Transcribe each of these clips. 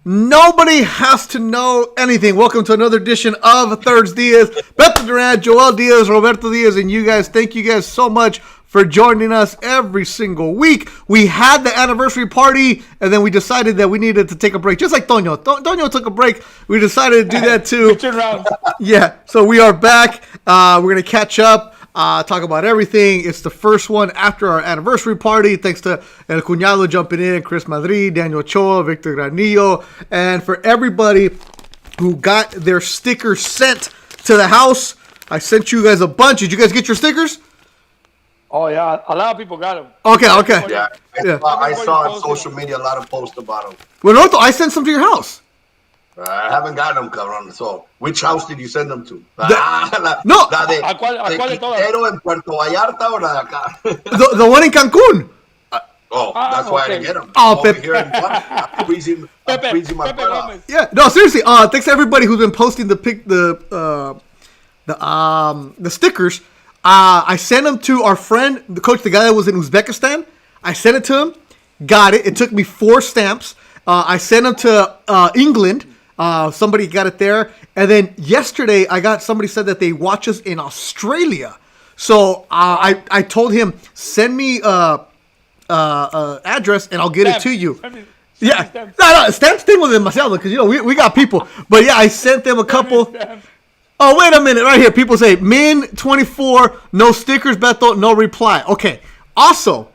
Nobody has to know anything. Welcome to another edition of ThursDIAZ. Beto, Duran, Joel Diaz, Roberto Diaz, and you guys. Thank you guys so much for joining us every single week. We had the anniversary party, and then we decided that we needed to take a break, just like Tono. Tono took a break. We decided to do that too. Yeah, so we are back. We're going to catch up. Talk about everything. It's the first one after our anniversary party. Thanks to El Cuñado jumping in, Chris Madrid, Daniel Ochoa, Victor Granillo, and for everybody who got their stickers sent to the house. I sent you guys a bunch. Did you guys get your stickers? Oh, yeah. A lot of people got them. Okay. Yeah. I saw on social media a lot of posts about them. Well, Roberto, I sent some to your house. I haven't got them, cabrón. So, which house did you send them to? No. La de ¿A cuál de todas? Quintero en Puerto Vallarta o la de acá? The one in Cancun. That's why I didn't get them. Oh, Over Pepe. here in I'm freezing my butt off. Yeah, no, seriously. Thanks to everybody who's been posting the stickers. I sent them to our friend, the coach, the guy that was in Uzbekistan. I sent it to him. Got it. It took me 4 stamps. I sent them to England. Somebody got it there. And then yesterday, somebody said that they watch us in Australia. So I told him, send me address and I'll get it to you. Yeah. No, stamps thing was demasiado because, we got people. But yeah, I sent them a couple. Oh, wait a minute. Right here. People say, Min 24, no stickers, Beto, no reply. Okay. Also,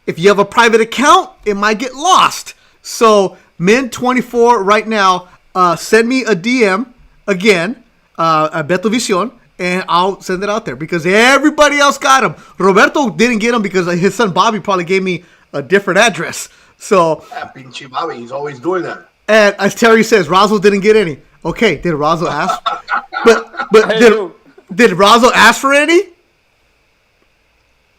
if you have a private account, it might get lost. So, Min 24 right now, send me a DM again, at Beto Vision, and I'll send it out there because everybody else got them. Roberto didn't get them because his son Bobby probably gave me a different address. So, Pinche Bobby, he's always doing that. And as Terry says, Razo didn't get any. Okay, did Razo ask? But did Razo ask for any? Se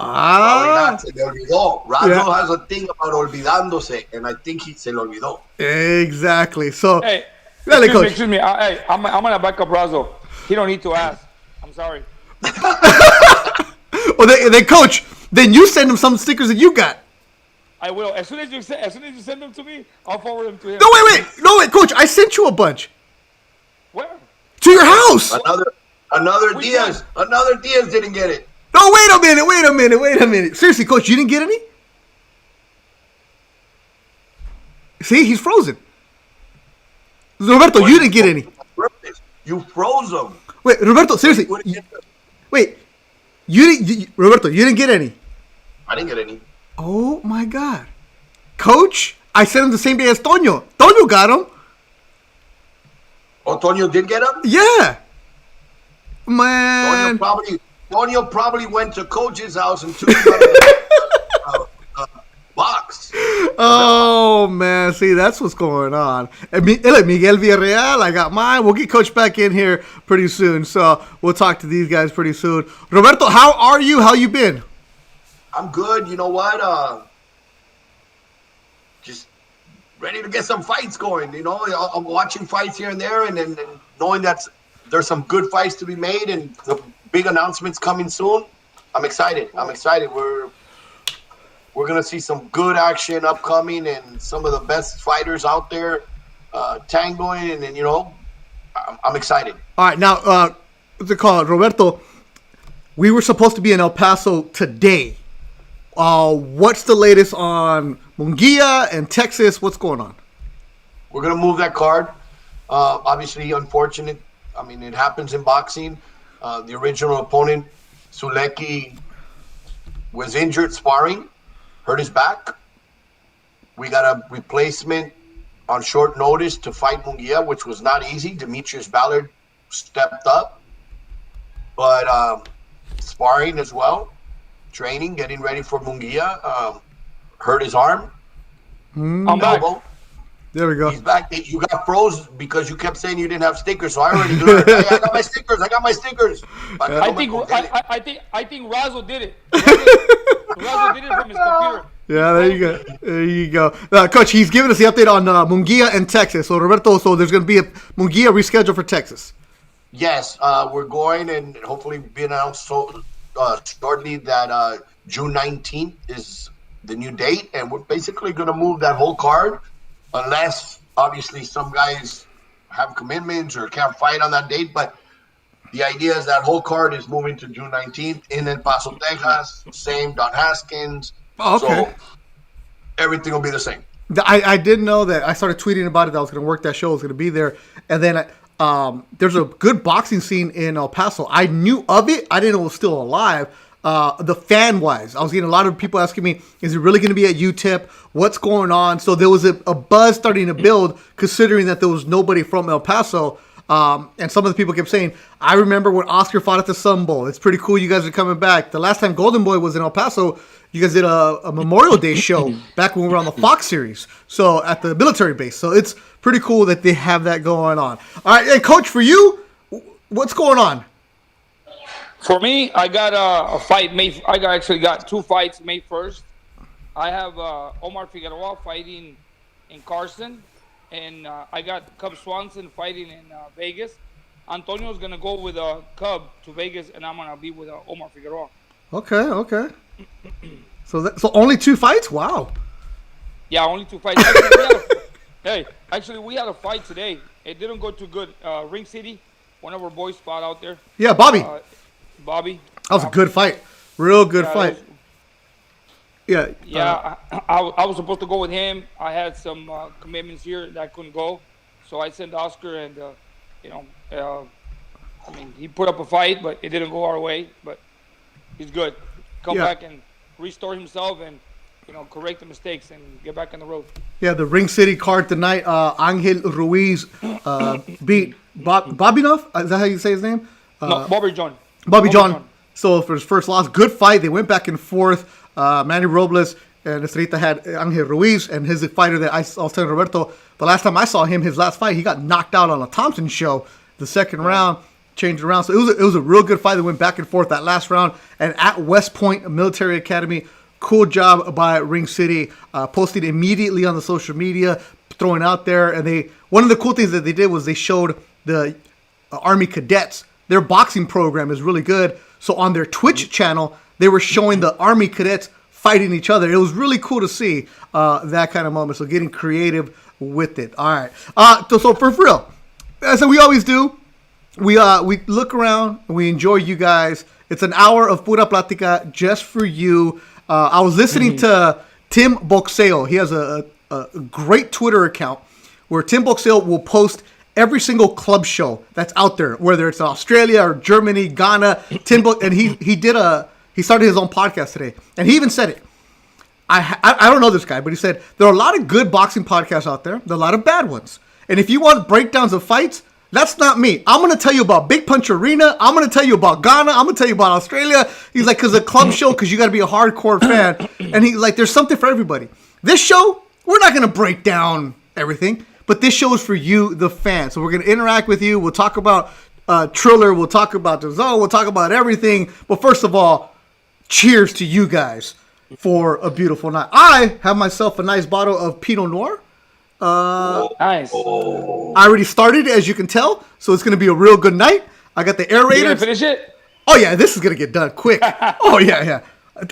le olvidó. Razo has a thing about olvidándose, and I think se le olvidó. Exactly. So, hey, coach. excuse me. Hey, I'm gonna back up Razo. He don't need to ask. I'm sorry. Well, then, coach, then you send him some stickers that you got. I will. As soon as you send them to me, I'll forward them to him. No, wait, coach. I sent you a bunch. Where? To your house. Another Diaz. Another Diaz didn't get it. No, wait a minute. Seriously, coach, you didn't get any? See, he's frozen. Roberto, you didn't get any. You froze them. Wait, Roberto, seriously. Wait. Roberto, you didn't get any? I didn't get any. Oh, my God. Coach, I sent him the same day as Tono. Tono got him. Oh, Tono did get him? Yeah. Man. Tono probably went to Coach's house and took a box. Oh, man. See, that's what's going on. And Miguel Villarreal, I got mine. We'll get Coach back in here pretty soon. So we'll talk to these guys pretty soon. Roberto, how are you? How you been? I'm good. You know what? Just ready to get some fights going. I'm watching fights here and there, and knowing that there's some good fights to be made and the big announcements coming soon. I'm excited. We're gonna see some good action upcoming and some of the best fighters out there tangoing, and I'm excited. All right, now what's it called, Roberto? We were supposed to be in El Paso today. What's the latest on Munguia and Texas? What's going on? We're going to move that card. Obviously, unfortunate. I mean, it happens in boxing. The original opponent, Sulecki, was injured sparring, hurt his back. We got a replacement on short notice to fight Munguia, which was not easy. Demetrius Ballard stepped up. But sparring as well. Training, getting ready for Munguia. Hurt his arm. I'm back. There we go. He's back. You got froze because you kept saying you didn't have stickers. So I already learned. Hey, I got my stickers. I think Razo did it. Razo did it from his computer. Yeah, there you go. Coach, he's giving us the update on Munguia and Texas. So Roberto, there's going to be a Munguia rescheduled for Texas. Yes, we're going, and hopefully be announced shortly that June 19th is the new date, and we're basically going to move that whole card unless Obviously, some guys have commitments or can't fight on that date, but the idea is that whole card is moving to June 19th in El Paso, Texas. Same, Don Haskins. Oh, okay. So everything will be the same. I didn't know that. I started tweeting about it. That I was going to work that show. I was going to be there. And then there's a good boxing scene in El Paso. I knew of it. I didn't know it was still alive. The fan-wise, I was getting a lot of people asking me, is it really going to be at UTEP? What's going on? So there was a buzz starting to build, considering that there was nobody from El Paso. And some of the people kept saying, I remember when Oscar fought at the Sun Bowl. It's pretty cool you guys are coming back. The last time Golden Boy was in El Paso, you guys did a Memorial Day show back when we were on the Fox series. So at the military base. So it's pretty cool that they have that going on. All right, hey, Coach, for you, what's going on? For me, I got a fight. Actually got 2 fights May 1st. I have Omar Figueroa fighting in Carson. And I got Cub Swanson fighting in Vegas. Antonio's going to go with Cub to Vegas, and I'm going to be with Omar Figueroa. Okay. So only 2 fights? Wow. Yeah, only 2 fights. Actually, we had a fight today. It didn't go too good. Ring City, one of our boys fought out there. Yeah, Bobby. Bobby. That was a good fight. Real good fight. Yeah. I was supposed to go with him. I had some commitments here that I couldn't go. So I sent Oscar and, he put up a fight, but it didn't go our way. But he's good. Come back and restore himself and, correct the mistakes and get back on the road. Yeah, the Ring City card tonight, Angel Ruiz beat Bobinov. Is that how you say his name? No, Bobby John. Bobby John. So for his first loss, good fight. They went back and forth. Manny Robles and Estrita had Angel Ruiz, and his fighter that I was telling Roberto, the last time I saw him, his last fight, he got knocked out on a Thompson show. The second round, changed around. So it was a real good fight that went back and forth that last round. And at West Point Military Academy, cool job by Ring City, posting immediately on the social media, throwing out there. And one of the cool things that they did was they showed the Army cadets. Their boxing program is really good. So on their Twitch channel, they were showing the Army cadets fighting each other. It was really cool to see that kind of moment. So getting creative with it. All right. So for real, as we always do, we look around, we enjoy you guys. It's an hour of pura plática just for you. I was listening to Tim Boxeo. He has a great Twitter account where Tim Boxeo will post every single club show that's out there, whether it's Australia or Germany, Ghana. And he started his own podcast today, and he even said it. I don't know this guy, but he said there are a lot of good boxing podcasts out there. There are a lot of bad ones, and if you want breakdowns of fights, that's not me. I'm going to tell you about Big Punch Arena. I'm going to tell you about Ghana. I'm going to tell you about Australia. He's like, because a club show, because you got to be a hardcore fan. And he's like, there's something for everybody. This show, we're not going to break down everything, but this show is for you, the fan. So we're going to interact with you. We'll talk about Triller. We'll talk about the zone. We'll talk about everything. But first of all, cheers to you guys for a beautiful night. I have myself a nice bottle of Pinot Noir. Nice. I already started, as you can tell, so it's going to be a real good night. I got the aerator. You gonna finish it? Oh yeah, this is going to get done quick. Oh yeah.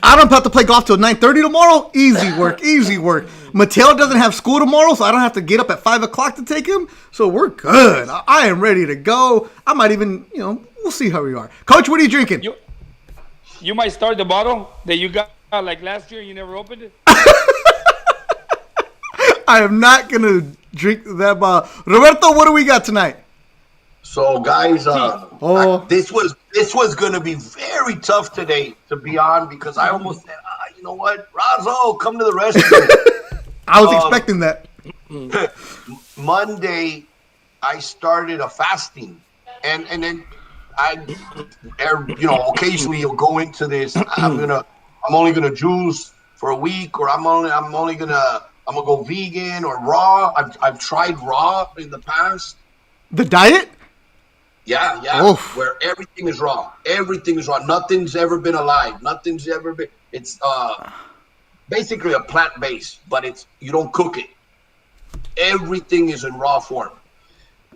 I don't have to play golf till 9:30 tomorrow. Easy work. Mateo doesn't have school tomorrow, so I don't have to get up at 5 o'clock to take him. So we're good. I am ready to go. I might even, we'll see how we are. Coach, what are you drinking? You might start the bottle that you got like last year. You never opened it. I am not going to drink that bottle. Roberto, what do we got tonight? So, guys, this was going to be very tough today to be on because I almost said, you know what, Razo, come to the rescue. I was expecting that. Monday, I started a fasting, and then occasionally you'll go into this. I'm only gonna juice for a week, or I'm gonna go vegan or raw. I've tried raw in the past. The diet? Yeah. Oof. Where everything is raw. Everything is raw. Nothing's ever been alive. Nothing's ever been. It's basically a plant base, but you don't cook it. Everything is in raw form,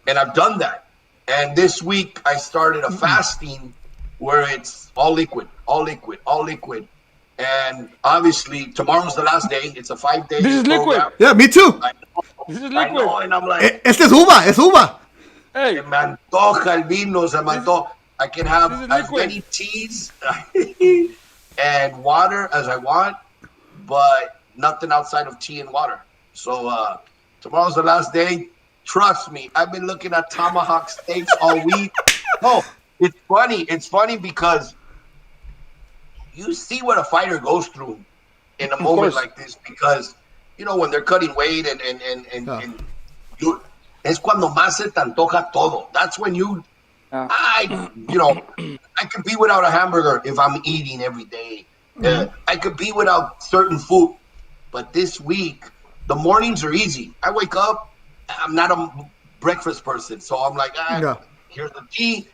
and I've done that. And this week I started a fasting where it's all liquid. And obviously tomorrow's the last day. It's a 5-day This is program. liquid. Yeah, me too. This is I liquid. know, and I'm like, Este es uva, es uva. Hey, se me antoja el vino, se me antoja. I can have this is as liquid. many teas and water as I want, but nothing outside of tea and water. So tomorrow's the last day. Trust me, I've been looking at tomahawk steaks all week. No, it's funny. It's funny because you see what a fighter goes through in a Of moment course. like this because when they're cutting weight and you, es cuando más se te antoja todo. That's when Yeah. I could be without a hamburger if I'm eating every day. I could be without certain food, but this week the mornings are easy. I wake up, I'm not a breakfast person, so I'm like, Yeah. here's the tea,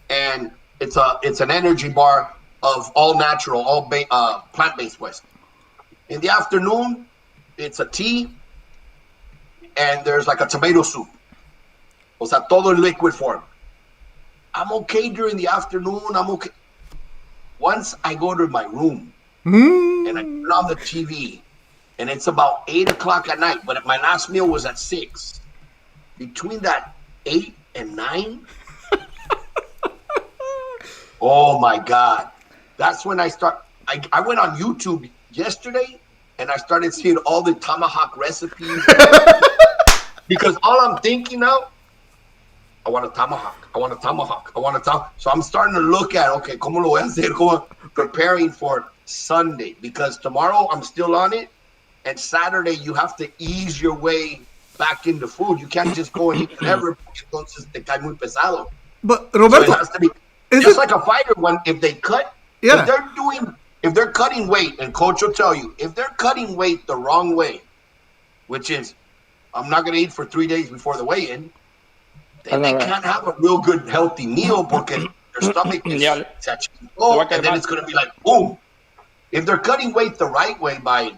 and it's an energy bar of all natural, all plant-based waste. In the afternoon, it's a tea, and there's like a tomato soup. O sea, todo in liquid form. I'm okay during the afternoon. I'm okay. Once I go to my room and I turn on the TV, and it's about 8 o'clock at night, but my last meal was at 6. Between that 8 and 9, oh my God. That's when I start. I went on YouTube yesterday and I started seeing all the tomahawk recipes because all I'm thinking now, I want a tomahawk. I want a tomahawk. I want a tomahawk. So I'm starting to look at, okay, ¿cómo lo voy a hacer? Preparing for Sunday because tomorrow I'm still on it. And Saturday, you have to ease your way back into food. You can't just go and eat whatever. Entonces te cae muy pesado. But So Roberto, it has to be just like a fighter. If they cut, Yeah. if they're cutting weight, and coach will tell you, if they're cutting weight the wrong way, which is, I'm not going to eat for 3 days before the weigh-in, then they can't have a real good healthy meal because their stomach is and then it's going to be like boom. If they're cutting weight the right way by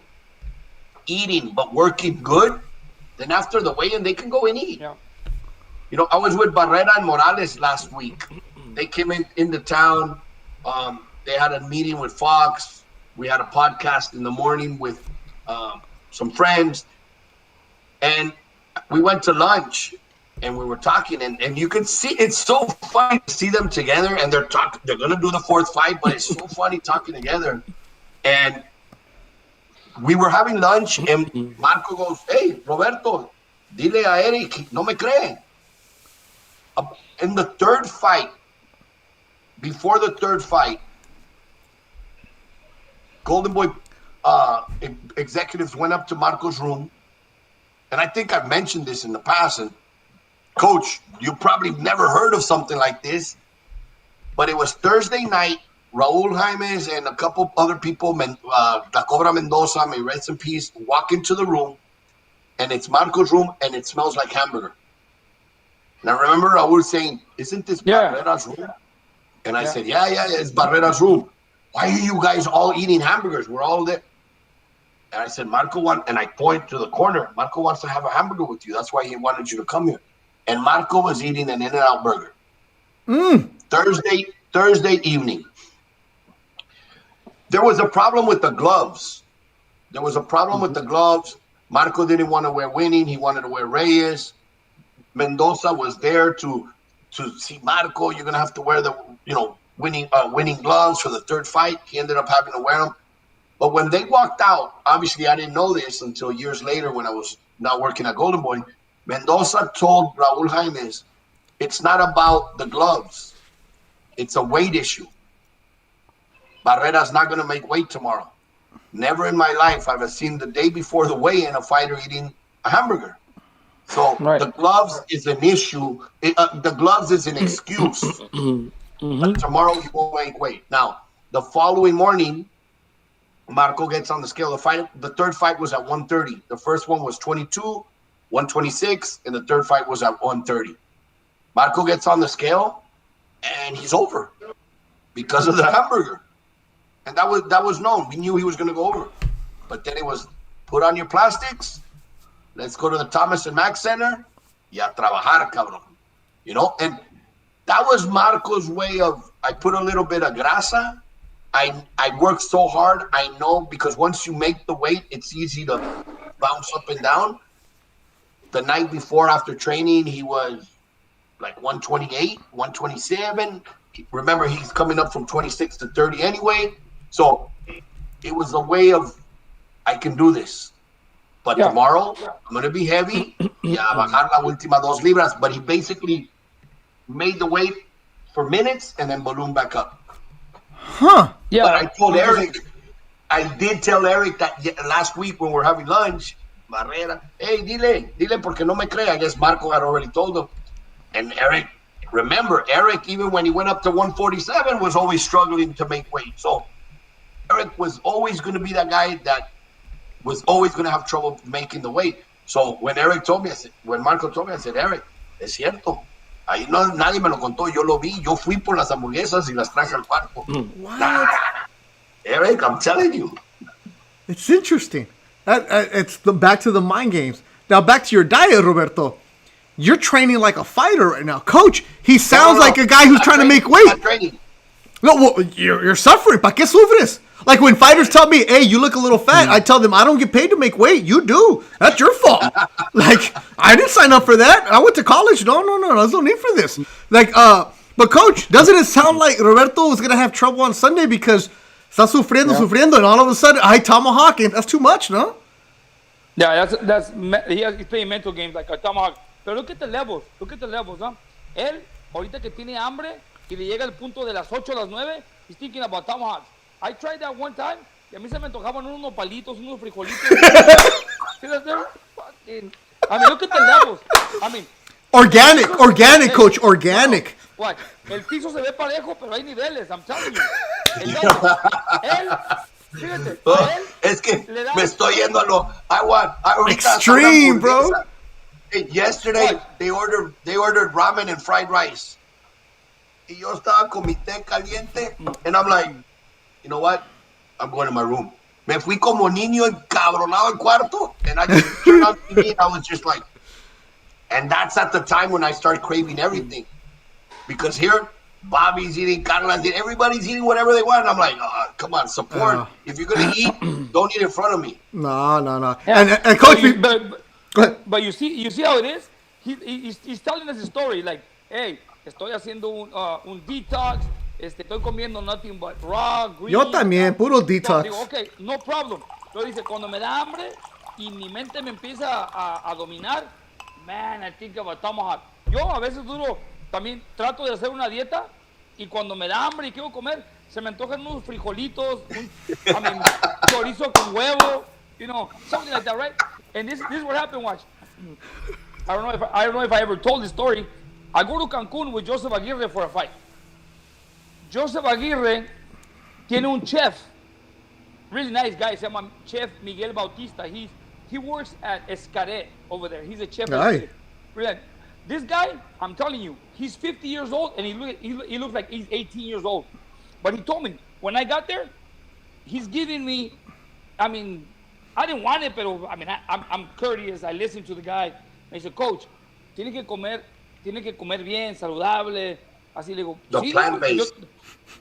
eating but working good, then after the weigh-in they can go and eat. Yeah. I was with Barrera and Morales last week. They came into town. They had a meeting with Fox. We had a podcast in the morning with some friends, and we went to lunch. And we were talking, and you could see it's so funny to see them together, and they're going to do the fourth fight, but it's so funny talking together. And we were having lunch, and Marco goes, "Hey, Roberto, dile a Eric, no me cree." In the third fight, before the third fight, Golden Boy executives went up to Marco's room, and I think I've mentioned this in the past, and Coach, you probably never heard of something like this, but it was Thursday night. Raul Jaimes and a couple other people, La Cobra Mendoza, may rest in peace, walk into the room, and it's Marco's room, and it smells like hamburger. And I remember Raul saying, "Isn't this Barrera's room?" And I said, yeah, it's Barrera's room. "Why are you guys all eating hamburgers? We're all there." And I said, and I point to the corner, "Marco wants to have a hamburger with you. That's why he wanted you to come here." And Marco was eating an In-N-Out burger. Thursday evening. There was a problem with the gloves. Marco didn't want to wear winning. He wanted to wear Reyes. Mendoza was there to see Marco. You're going to have to wear the winning gloves for the third fight. He ended up having to wear them. But when they walked out, obviously I didn't know this until years later when I was now working at Golden Boy. Mendoza told Raul Jaimes, "It's not about the gloves. It's a weight issue. Barrera's not going to make weight tomorrow. Never in my life have I seen the day before the weigh-in a fighter eating a hamburger." So the gloves is an issue. The gloves is an excuse. But tomorrow he won't make weight. Now, the following morning, Marco gets on the scale. The third fight was at 130. The first one was 22, 126, and the third fight was at 130. Marco gets on the scale, and he's over because of the hamburger. And that was known. We knew he was going to go over. But then it was, put on your plastics. Let's go to the Thomas and Mack Center. Y a trabajar, cabrón. And that was Marco's way of, I put a little bit of grasa. I work so hard. I know because once you make the weight, it's easy to bounce up and down. the night before after training, he was like 128, 127. Remember, he's coming up from 26 to 30 anyway. So it was a way of, I can do this. But tomorrow, I'm going to be heavy. Bajar la última 2 libras. But he basically made the weight for minutes and then ballooned back up. Huh. Yeah. But I told Eric, I did tell Eric that last week when we were having lunch, Barrera, hey, dile porque no me cree. I guess Marco had already told him. And Eric, remember, Eric, even when he went up to 147, was always struggling to make weight. So Eric was always going to be that guy that was always going to have trouble making the weight. So when Eric told me, when Marco told me, I said, Eric, es cierto. Ahí no, nadie me lo contó, yo lo vi. Yo fui por las hamburguesas y las traje al cuarto. What? Nah, Eric, I'm telling you. It's interesting. It's back to the mind games. Now back to your diet, Roberto. You're training like a fighter right now. Coach, he sounds like a guy who's trying to make weight. Not training. No, well, you're suffering. ¿Pa qué sufres? Like when fighters tell me, hey, you look a little fat, I tell them, I don't get paid to make weight. You do. That's your fault. Like, I didn't sign up for that. I went to college. No, there's no need for this. Like, but coach, doesn't it sound like Roberto was going to have trouble on Sunday because está sufriendo, and all of a sudden, I tomahawk, and that's too much, no? Yeah, he's playing mental games like a tomahawk. Pero look at the levels, ¿no? Él, ahorita que tiene hambre y le llega el punto de las 8 a las 9, he's thinking about tomahawks. I tried that one time y a mí se me antojaban unos palitos, unos frijolitos. I mean, look at the levels. I mean, organic, coach, organic. What? El piso se ve parejo, pero hay niveles, I'm telling you. Fíjate, Es que me estoy yendo a lo. Ahorita extreme, bro. Yesterday they ordered ramen and fried rice. Y yo estaba con mi té caliente, and I'm like, you know what? I'm going to my room. Me fui como niño encabronado al cuarto, and I just turned on TV, and I was just like, and that's at the time when I start craving everything. Because here, Bobby's eating, Carla's eating, everybody's eating whatever they want. I'm like, oh, come on, support. If you're going to eat, don't eat in front of me. No. And coach, go ahead. But you see how it is? He's telling us a story like, hey, estoy haciendo un detox, estoy comiendo nothing but raw, green. Yo también, puro detox. Digo, okay, no problem. Pero dice, cuando me da hambre y mi mente me empieza a dominar, man, I think about tomahawk. Yo a veces también trato de hacer una dieta y cuando me da hambre y quiero comer, se me antojan unos frijolitos, chorizo con huevo, something like that, right? And this is what happened, watch. I don't know if I ever told this story. I go to Cancun with Joseph Aguirre for a fight. Joseph Aguirre tiene un chef, really nice guy, se llama Chef Miguel Bautista. He works at Escaret over there. He's a chef. Brilliant. This guy, I'm telling you, he's 50 years old and he looks like he's 18 years old. But he told me, when I got there, he's giving me, I didn't want it, pero I'm courteous. I listened to the guy. And he said, Coach, tiene que comer bien, saludable. Así le digo, sí, plant-based.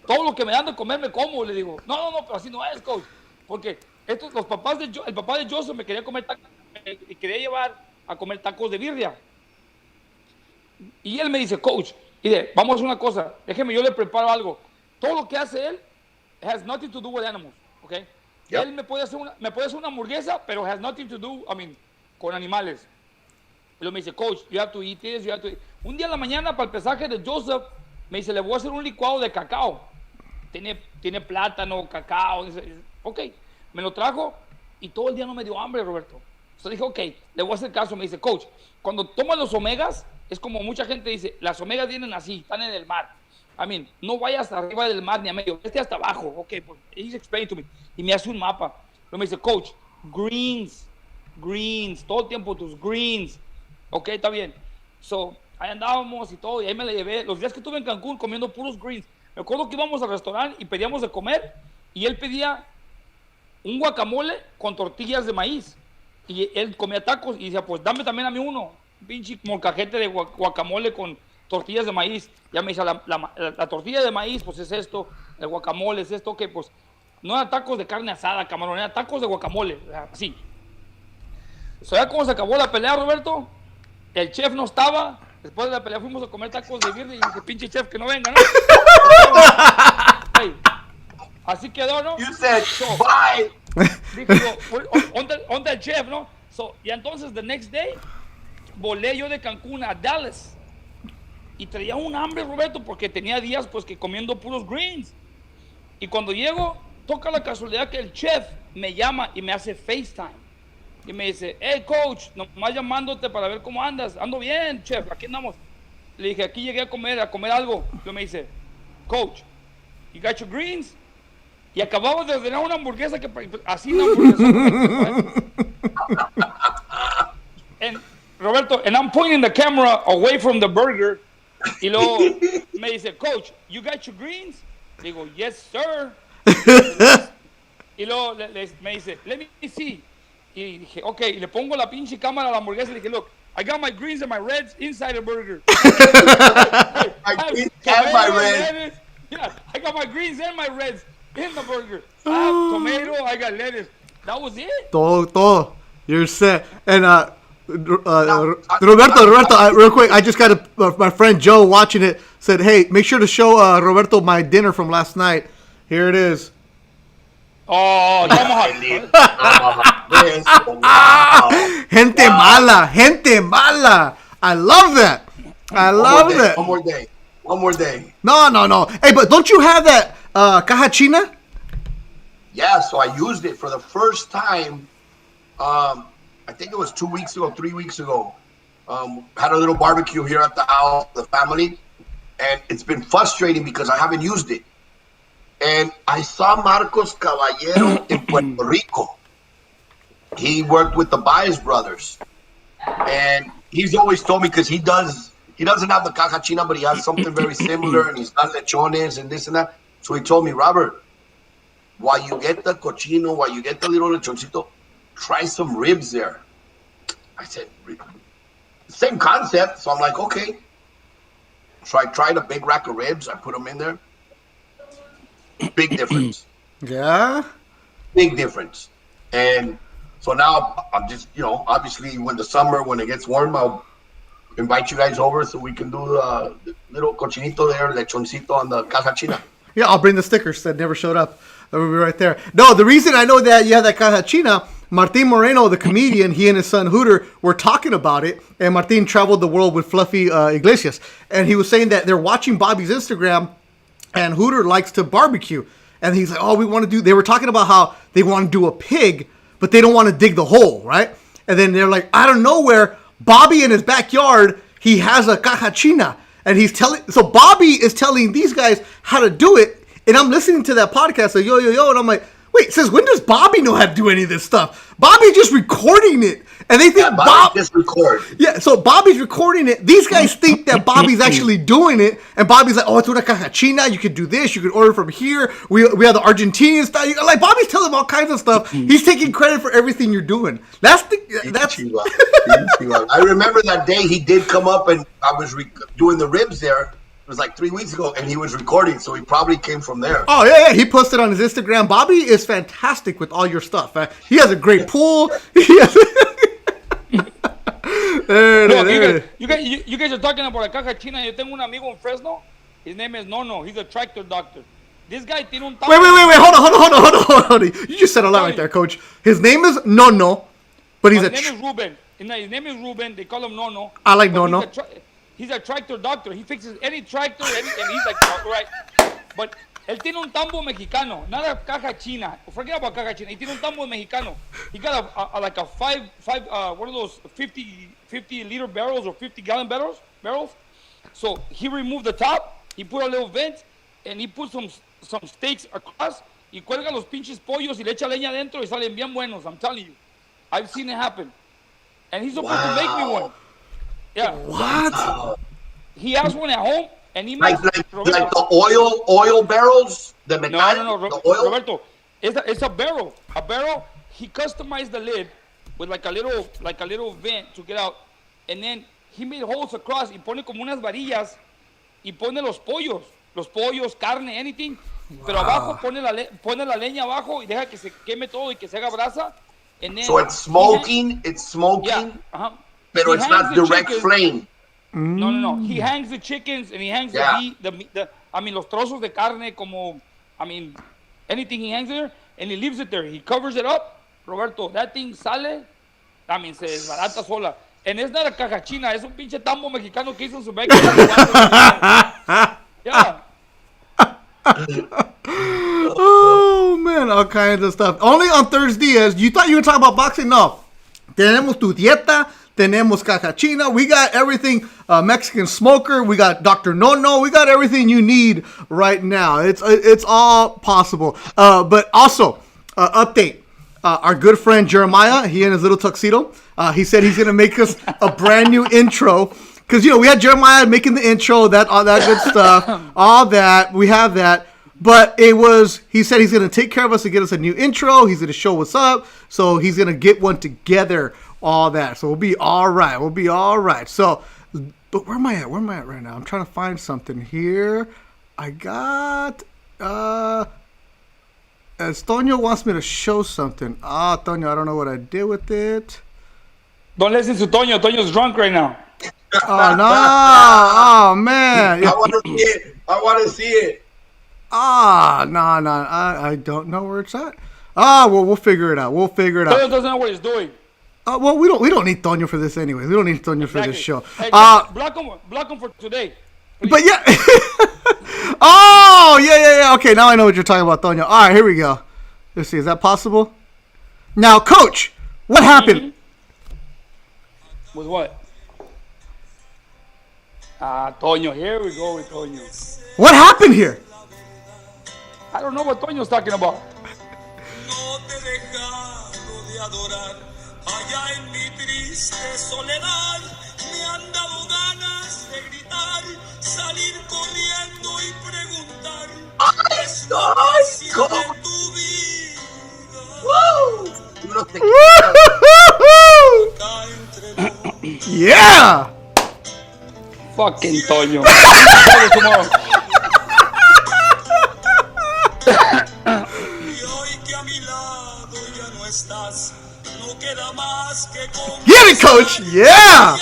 Todo lo que me dan de comer me como. Le digo, no, pero así no es, Coach. Porque el papá de Joseph me quería llevar a comer tacos de birria. Y él me dice, Coach, vamos a hacer una cosa, déjeme, yo le preparo algo. Todo lo que hace él has nothing to do with animals, okay? Yep. Él me puede hacer una hamburguesa, pero has nothing to do, con animales. Y luego me dice, Coach, you have to eat this, you have to eat. Un día en la mañana, para el pesaje de Joseph, me dice, le voy a hacer un licuado de cacao. Tiene plátano, cacao. Ok, me lo trajo y todo el día no me dio hambre, Roberto. Entonces dije, ok, le voy a hacer caso. Me dice, Coach, cuando tomas los omegas, es como mucha gente dice, las omegas vienen así, están en el mar. No vayas arriba del mar ni a medio, hasta abajo. Ok, pues, he's explaining to me. Y me hace un mapa. Luego me dice, Coach, greens, todo el tiempo tus greens. Ok, está bien. So, ahí andábamos y todo, y ahí me la llevé. Los días que estuve en Cancún comiendo puros greens. Me acuerdo que íbamos al restaurante y pedíamos de comer, y él pedía un guacamole con tortillas de maíz. Y él comía tacos y decía, pues dame también a mí uno. Un pinche molcajete de guacamole con tortillas de maíz. Ya me dice, la tortilla de maíz, pues es esto, el guacamole es esto, que pues no eran tacos de carne asada, camarón, eran tacos de guacamole, así. ¿Sabes cómo se acabó la pelea, Roberto? El chef no estaba. Después de la pelea fuimos a comer tacos de birria y dije, pinche chef, que no venga, ¿no? Hey, así quedó, ¿no? You said, So, bye. dije yo, ¿dónde el chef, no? So, y entonces, the next day, volé yo de Cancún a Dallas. Y traía un hambre, Roberto, porque tenía días, pues, que comiendo puros greens. Y cuando llego, toca la casualidad que el chef me llama y me hace FaceTime. Y me dice, hey, coach, nomás llamándote para ver cómo andas. Ando bien, chef, aquí andamos. Le dije, aquí llegué a comer algo. Y me dice, coach, you got your greens? Y acabamos de ordenar una hamburguesa que así una hamburguesa. And Roberto, and I'm pointing the camera away from the burger. Y luego me dice, coach, you got your greens? Le digo, yes, sir. Y luego me dice, let me see. Y dije, ok, y le pongo la pinche cámara a la hamburguesa y le dije, look, I got my greens and my reds inside the burger. My greens and my reds. Yeah, I got my greens and my reds in the burger. I have tomato, I got lettuce. That was it. Todo. You're set. And Roberto, real quick, I just got my friend Joe watching it said, hey, make sure to show Roberto my dinner from last night. Here it is. Oh, Gente mala. I love that. One more day. No. Hey, but don't you have that caja china? Yeah, so I used it for the first time. I think it was 3 weeks ago. Had a little barbecue here at the house, the family, and it's been frustrating because I haven't used it. And I saw Marcos Caballero in Puerto Rico. He worked with the Diaz brothers, and he's always told me because he doesn't have the caja china, but he has something very similar, and he's got lechones and this and that. So he told me, Robert, while you get the cochino, while you get the little lechoncito, try some ribs there. I said, same concept. So I'm like, okay. So I tried a big rack of ribs. I put them in there. Big difference. Yeah? Big difference. And so now I'm just, obviously when it gets warm, I'll invite you guys over so we can do the little cochinito there, lechoncito on the caja china. Yeah, I'll bring the stickers that never showed up. That will be right there. No, the reason I know that you have that caja china, Martin Moreno, the comedian, he and his son Hooter were talking about it, and Martin traveled the world with Fluffy Iglesias, and he was saying that they're watching Bobby's Instagram, and Hooter likes to barbecue, and he's like, they were talking about how they want to do a pig, but they don't want to dig the hole, right? And then they're like, out of nowhere, Bobby in his backyard, he has a caja china, and so Bobby is telling these guys how to do it, and I'm listening to that podcast, like, yo, and I'm like, wait, since when does Bobby know how to do any of this stuff? Bobby's just recording it. And they think just record. Yeah, so Bobby's recording it. These guys think that Bobby's actually doing it. And Bobby's like, oh, it's una caja china. You could do this. You could order from here. We have the Argentinian style. Like, Bobby's telling them all kinds of stuff. He's taking credit for everything you're doing. That's I remember that day he did come up and I was doing the ribs there. It was like 3 weeks ago, and he was recording, so he probably came from there. Oh, yeah. He posted on his Instagram. Bobby is fantastic with all your stuff. He has a great pool. You guys are talking about a caja china. Yo tengo un amigo en Fresno. His name is Nono. He's a tractor doctor. This guy tiene un... Wait. Hold on. You just said a lot right there, coach. His name is Nono, but his name is Ruben. His name is Ruben. They call him Nono. I like Nono. He's a tractor doctor. He fixes any tractor, and he's like, right. But él tiene un tambo mexicano, not a caja china. Forget about caja china. He tiene un tambo mexicano. He got a five one of those 50 liter barrels or 50-gallon barrels. So he removed the top. He put a little vent, and he put some steaks across. Y cuelga los pinches pollos y le echa leña adentro y salen bien buenos. I'm telling you, I've seen it happen. And he's supposed to make me one. Yeah. What? He has one at home, and he makes like the oil barrels. The mechanic, no, the oil? Roberto. It's a barrel. A barrel. He customized the lid with like a little vent to get out, and then he made holes across. Y pone como unas varillas y pone los pollos, carne, anything. Wow. Pero abajo pone la leña abajo y deja que se queme todo y que se haga brasa. And then so it's smoking. Yeah. Pero it's not direct flame. No. He hangs the chickens and he hangs the los trozos de carne como, anything he hangs there and he leaves it there. He covers it up. Roberto, that thing sale, se desbarata sola. And it's not a caja china, es un pinche tambo mexicano que hizo en su beca. Yeah. Oh, man, all kinds of stuff. Only on ThursDIAZ. You thought you were talking about boxing? No. Tenemos tu dieta. Tenemos caja china. We got everything. Mexican smoker. We got Dr. No. We got everything you need right now. It's all possible. But also, update. Our good friend Jeremiah, he in his little tuxedo, he said he's going to make us a brand new intro. Because, we had Jeremiah making the intro, all that good stuff, all that. We have that. But he said he's going to take care of us to get us a new intro. He's going to show what's up. So he's going to get one together, all that. So we'll be all right. So, but where am I at? Right now? I'm trying to find something here. I got, as Tono wants me to show something. Tono, I don't know what I did with it. Don't listen to Tono. Tono's drunk right now. Oh, no. Oh, man. I want to see it. No. I don't know where it's at. Well, we'll figure it out. Tono doesn't know what he's doing. Well, we don't need Tono for this anyways. We don't need Tono for this show. Hey, block him for today. Please. But yeah. Oh, yeah. Okay, now I know what you're talking about, Tono. All right, here we go. Let's see. Is that possible? Now, Coach, what happened? With what? Tono. Here we go with Tono. What happened here? I don't know what Tono's talking about. Yeah. Fucking Tono. Get it, Coach. Yeah.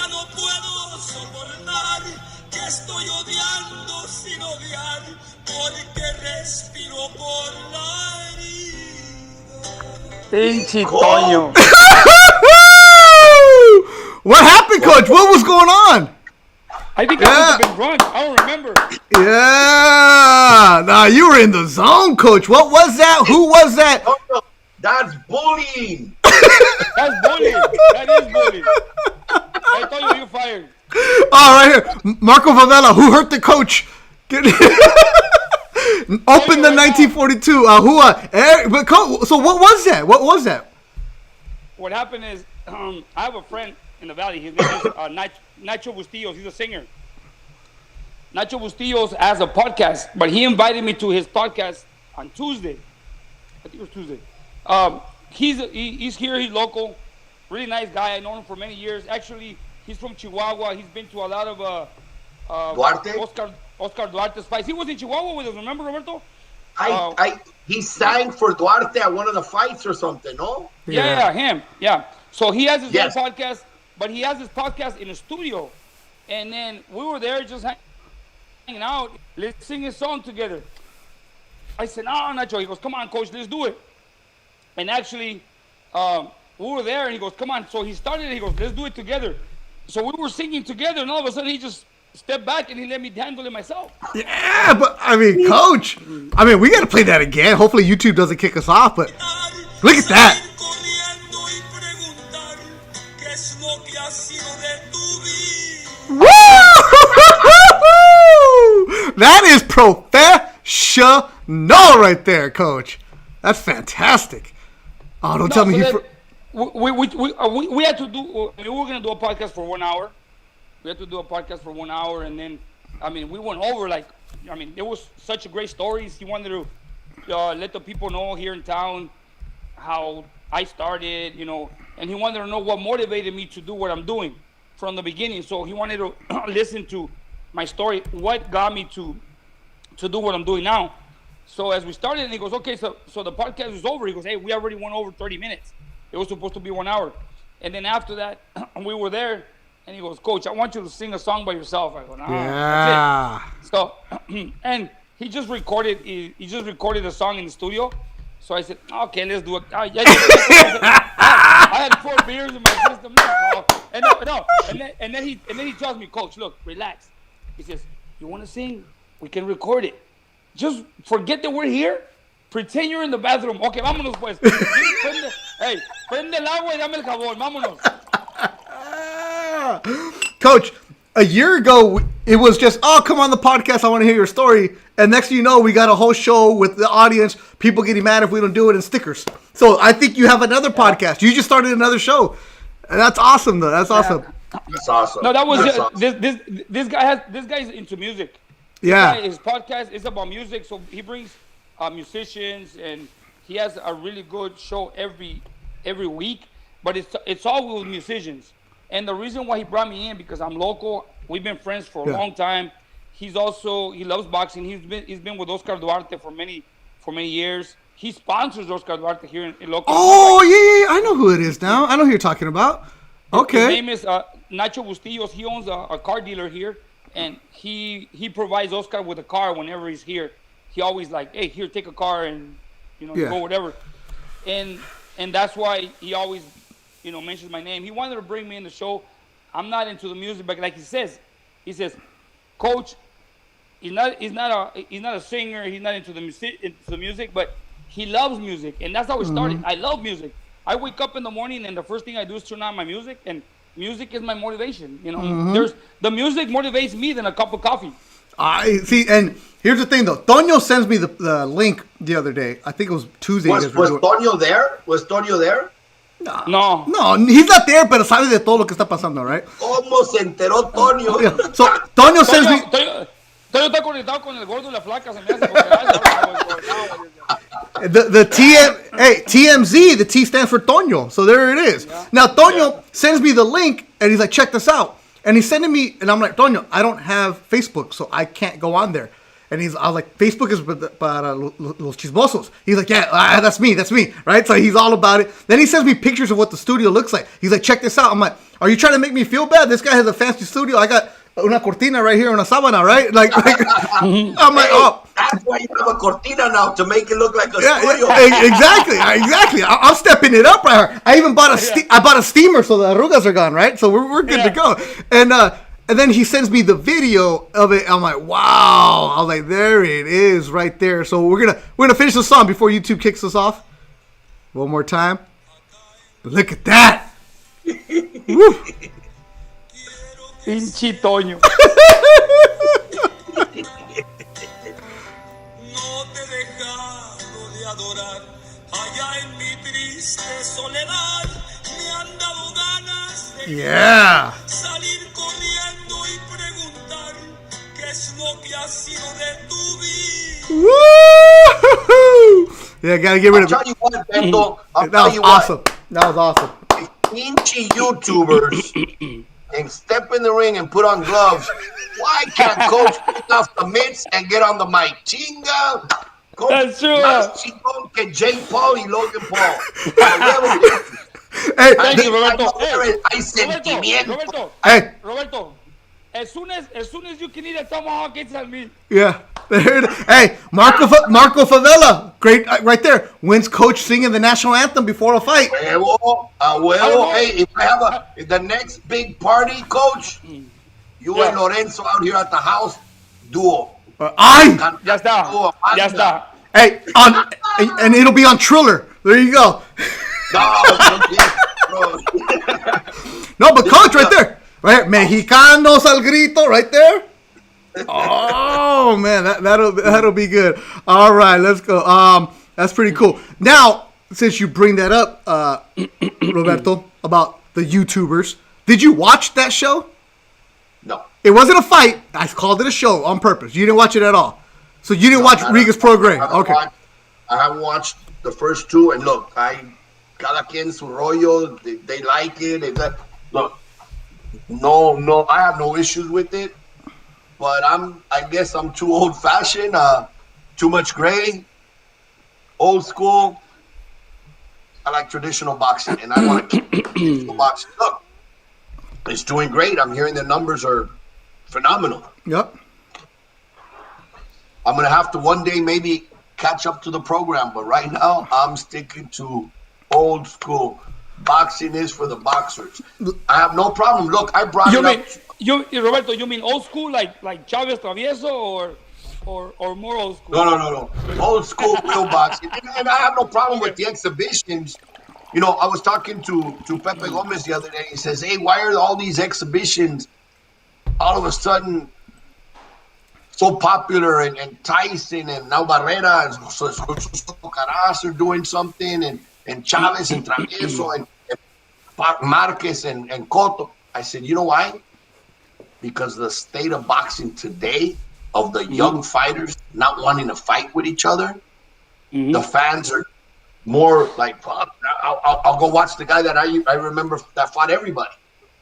Pinche Tono. What happened, Coach? What was going on? I think I must have been drunk. I don't remember. Yeah. Nah, you were in the zone, Coach. What was that? Who was that? Oh, that's bullying. That's bullying. That is bullying. I told you, you're fired. Right here. Marco Favela, who hurt the coach? Open the 1942. But so what was that? What happened is, I have a friend in the valley. His name is Nacho Bustillos. He's a singer. Nacho Bustillos has a podcast, but he invited me to his podcast on Tuesday. I think it was Tuesday. He's here. He's local. Really nice guy. I know him for many years. Actually, he's from Chihuahua. He's been to a lot of Oscar Duarte's fights. He was in Chihuahua with us. Remember, Roberto? He sang for Duarte at one of the fights or something, no? Yeah, him. Yeah. So he has his own podcast, but he has his podcast in a studio. And then we were there just hanging out. Let's sing a song together. I said, no, Nacho. He goes, come on, Coach, let's do it. And actually, we were there, and he goes, come on. So he started, and he goes, let's do it together. So we were singing together, and all of a sudden he just stepped back, and he let me handle it myself. Yeah, but, Coach, we got to play that again. Hopefully YouTube doesn't kick us off, but look at that. Woo! That is professional right there, Coach. That's fantastic. Oh, don't tell me we had to do. We were gonna do a podcast for 1 hour. We had to do a podcast for 1 hour, and then, we went over there was such great stories. He wanted to let the people know here in town how I started, and he wanted to know what motivated me to do what I'm doing from the beginning. So he wanted to listen to my story, what got me to do what I'm doing now. So as we started, and he goes, okay, so the podcast is over. He goes, hey, we already went over 30 minutes. It was supposed to be 1 hour. And then after that, we were there, And he goes, Coach, I want you to sing a song by yourself. I go, nah, Yeah. that's it. So, and he just recorded a song in the studio. So I said, okay, let's do it. I had 4 beers in my system. And then he tells me, Coach, look, relax. He says, you want to sing? We can record it. Just forget that we're here. Pretend you're in the bathroom. Okay, vámonos pues. Prende el agua y dame el jabón. Vámonos. Coach, a year ago, it was just, oh, come on the podcast. I want to hear your story. And next thing you know, we got a whole show with the audience, people getting mad if we don't do it, and stickers. So I think you have another podcast. You just started another show. And that's awesome, though. That's awesome. That's awesome. No, that was That's just, awesome. this guy's into music. Yeah. His podcast is about music, so he brings musicians, and he has a really good show every week. But it's all with musicians. And the reason why he brought me in, because I'm local. We've been friends for a long time. He loves boxing. He's been with Oscar Duarte for many years. He sponsors Oscar Duarte here in local. Oh, yeah. I know who it is now. I know who you're talking about. Okay. His name is Nacho Bustillos. He owns a car dealer here, and he provides Oscar with a car whenever he's here. He always like, hey, here, take a car and go whatever. And that's why he always mentions my name. He wanted to bring me in the show. I'm not into the music, but like he says, Coach, he's not a singer. He's not into the music, but he loves music, and that's how it started. I love music. I wake up in the morning, and the first thing I do is turn on my music, and music is my motivation. There's the music motivates me than a cup of coffee. I see, and here's the thing though. Tono sends me the link the other day. I think it was Tuesday. Was Tono there? Was Tono there? No, he's not there, pero sabe de todo lo que está pasando, right? ¿Cómo se enteró Tono? Yeah. So Tono sends me. Tono está conectado con el gordo y la flaca. Se me hace The TMZ, the T stands for Tono. So there it is. Yeah. Now Tono sends me the link, and he's like, check this out. And he's sending me, and I'm like, Tono, I don't have Facebook, so I can't go on there. And I was like, Facebook is para los chismosos. He's like, yeah, that's me, right? So he's all about it. Then he sends me pictures of what the studio looks like. He's like, check this out. I'm like, are you trying to make me feel bad? This guy has a fancy studio. I got una cortina right here, una sábana, right? Like I'm like, oh. That's why you have a cortina now, to make it look like a studio. Exactly. I'm stepping it up right here. I even bought a steamer so the arrugas are gone, right? So we're good to go. And then he sends me the video of it. I'm like, wow. I was like, there it is right there. So we're gonna finish the song before YouTube kicks us off. One more time. Look at that. Woo. Pinche Toño. No te he dejado de adorar. Allá en mi triste soledad me han dado ganas de salir corriendo y preguntar qué es lo que ha sido de tu vida. Woo! Yeah, gotta get rid of it. I'll tell you what, Beto. That was awesome. That was awesome. Pinchy YouTubers and step in the ring and put on gloves. Why can't Coach pick off the mitts and get on the mic? Chinga. Coach, that's true. Más chingón que Jake Paul y Logan Paul. Hey, thank you, Roberto. Hay sentimiento. Roberto, as soon as you can eat a tomahawk, it's on me. Yeah. Hey, Marco Favela, great, right there. Wins Coach singing the national anthem before a fight. Huevo. Hey, if the next big party, Coach, you and Lorenzo out here at the house, duo. Ya está. Hey, and it'll be on Triller. There you go. No, but Coach, right there, right, Mexicanos al grito, right there. Oh man, that'll be good. All right, let's go. That's pretty cool. Now, since you bring that up, Roberto, about the YouTubers, did you watch that show? No. It wasn't a fight. I called it a show on purpose. You didn't watch it at all. So you didn't watch Riga's program. Okay. I haven't watched the first two, and look, cada quien su rollo. They like it. Look, no, I have no issues with it. But I guess I'm too old-fashioned, too much gray, old school. I like traditional boxing, and I want to keep traditional boxing. Look, It's doing great. I'm hearing the numbers are phenomenal. Yep. I'm going to have to one day maybe catch up to the program, but right now I'm sticking to old school. Boxing is for the boxers. I have no problem. Look, I brought it up. Roberto, you mean old school like Chavez Travieso or more old school? No. Old school real boxing. And I have no problem with the exhibitions. You know, I was talking to Pepe Gomez the other day. He says, hey, why are all these exhibitions all of a sudden so popular? And Tyson and now Barrera and Caras are doing something, and Chavez and Travieso and Marquez and Cotto. I said, you know why? Because the state of boxing today, of the young fighters not wanting to fight with each other, the fans are more like, fuck, I'll go watch the guy that I remember that fought everybody.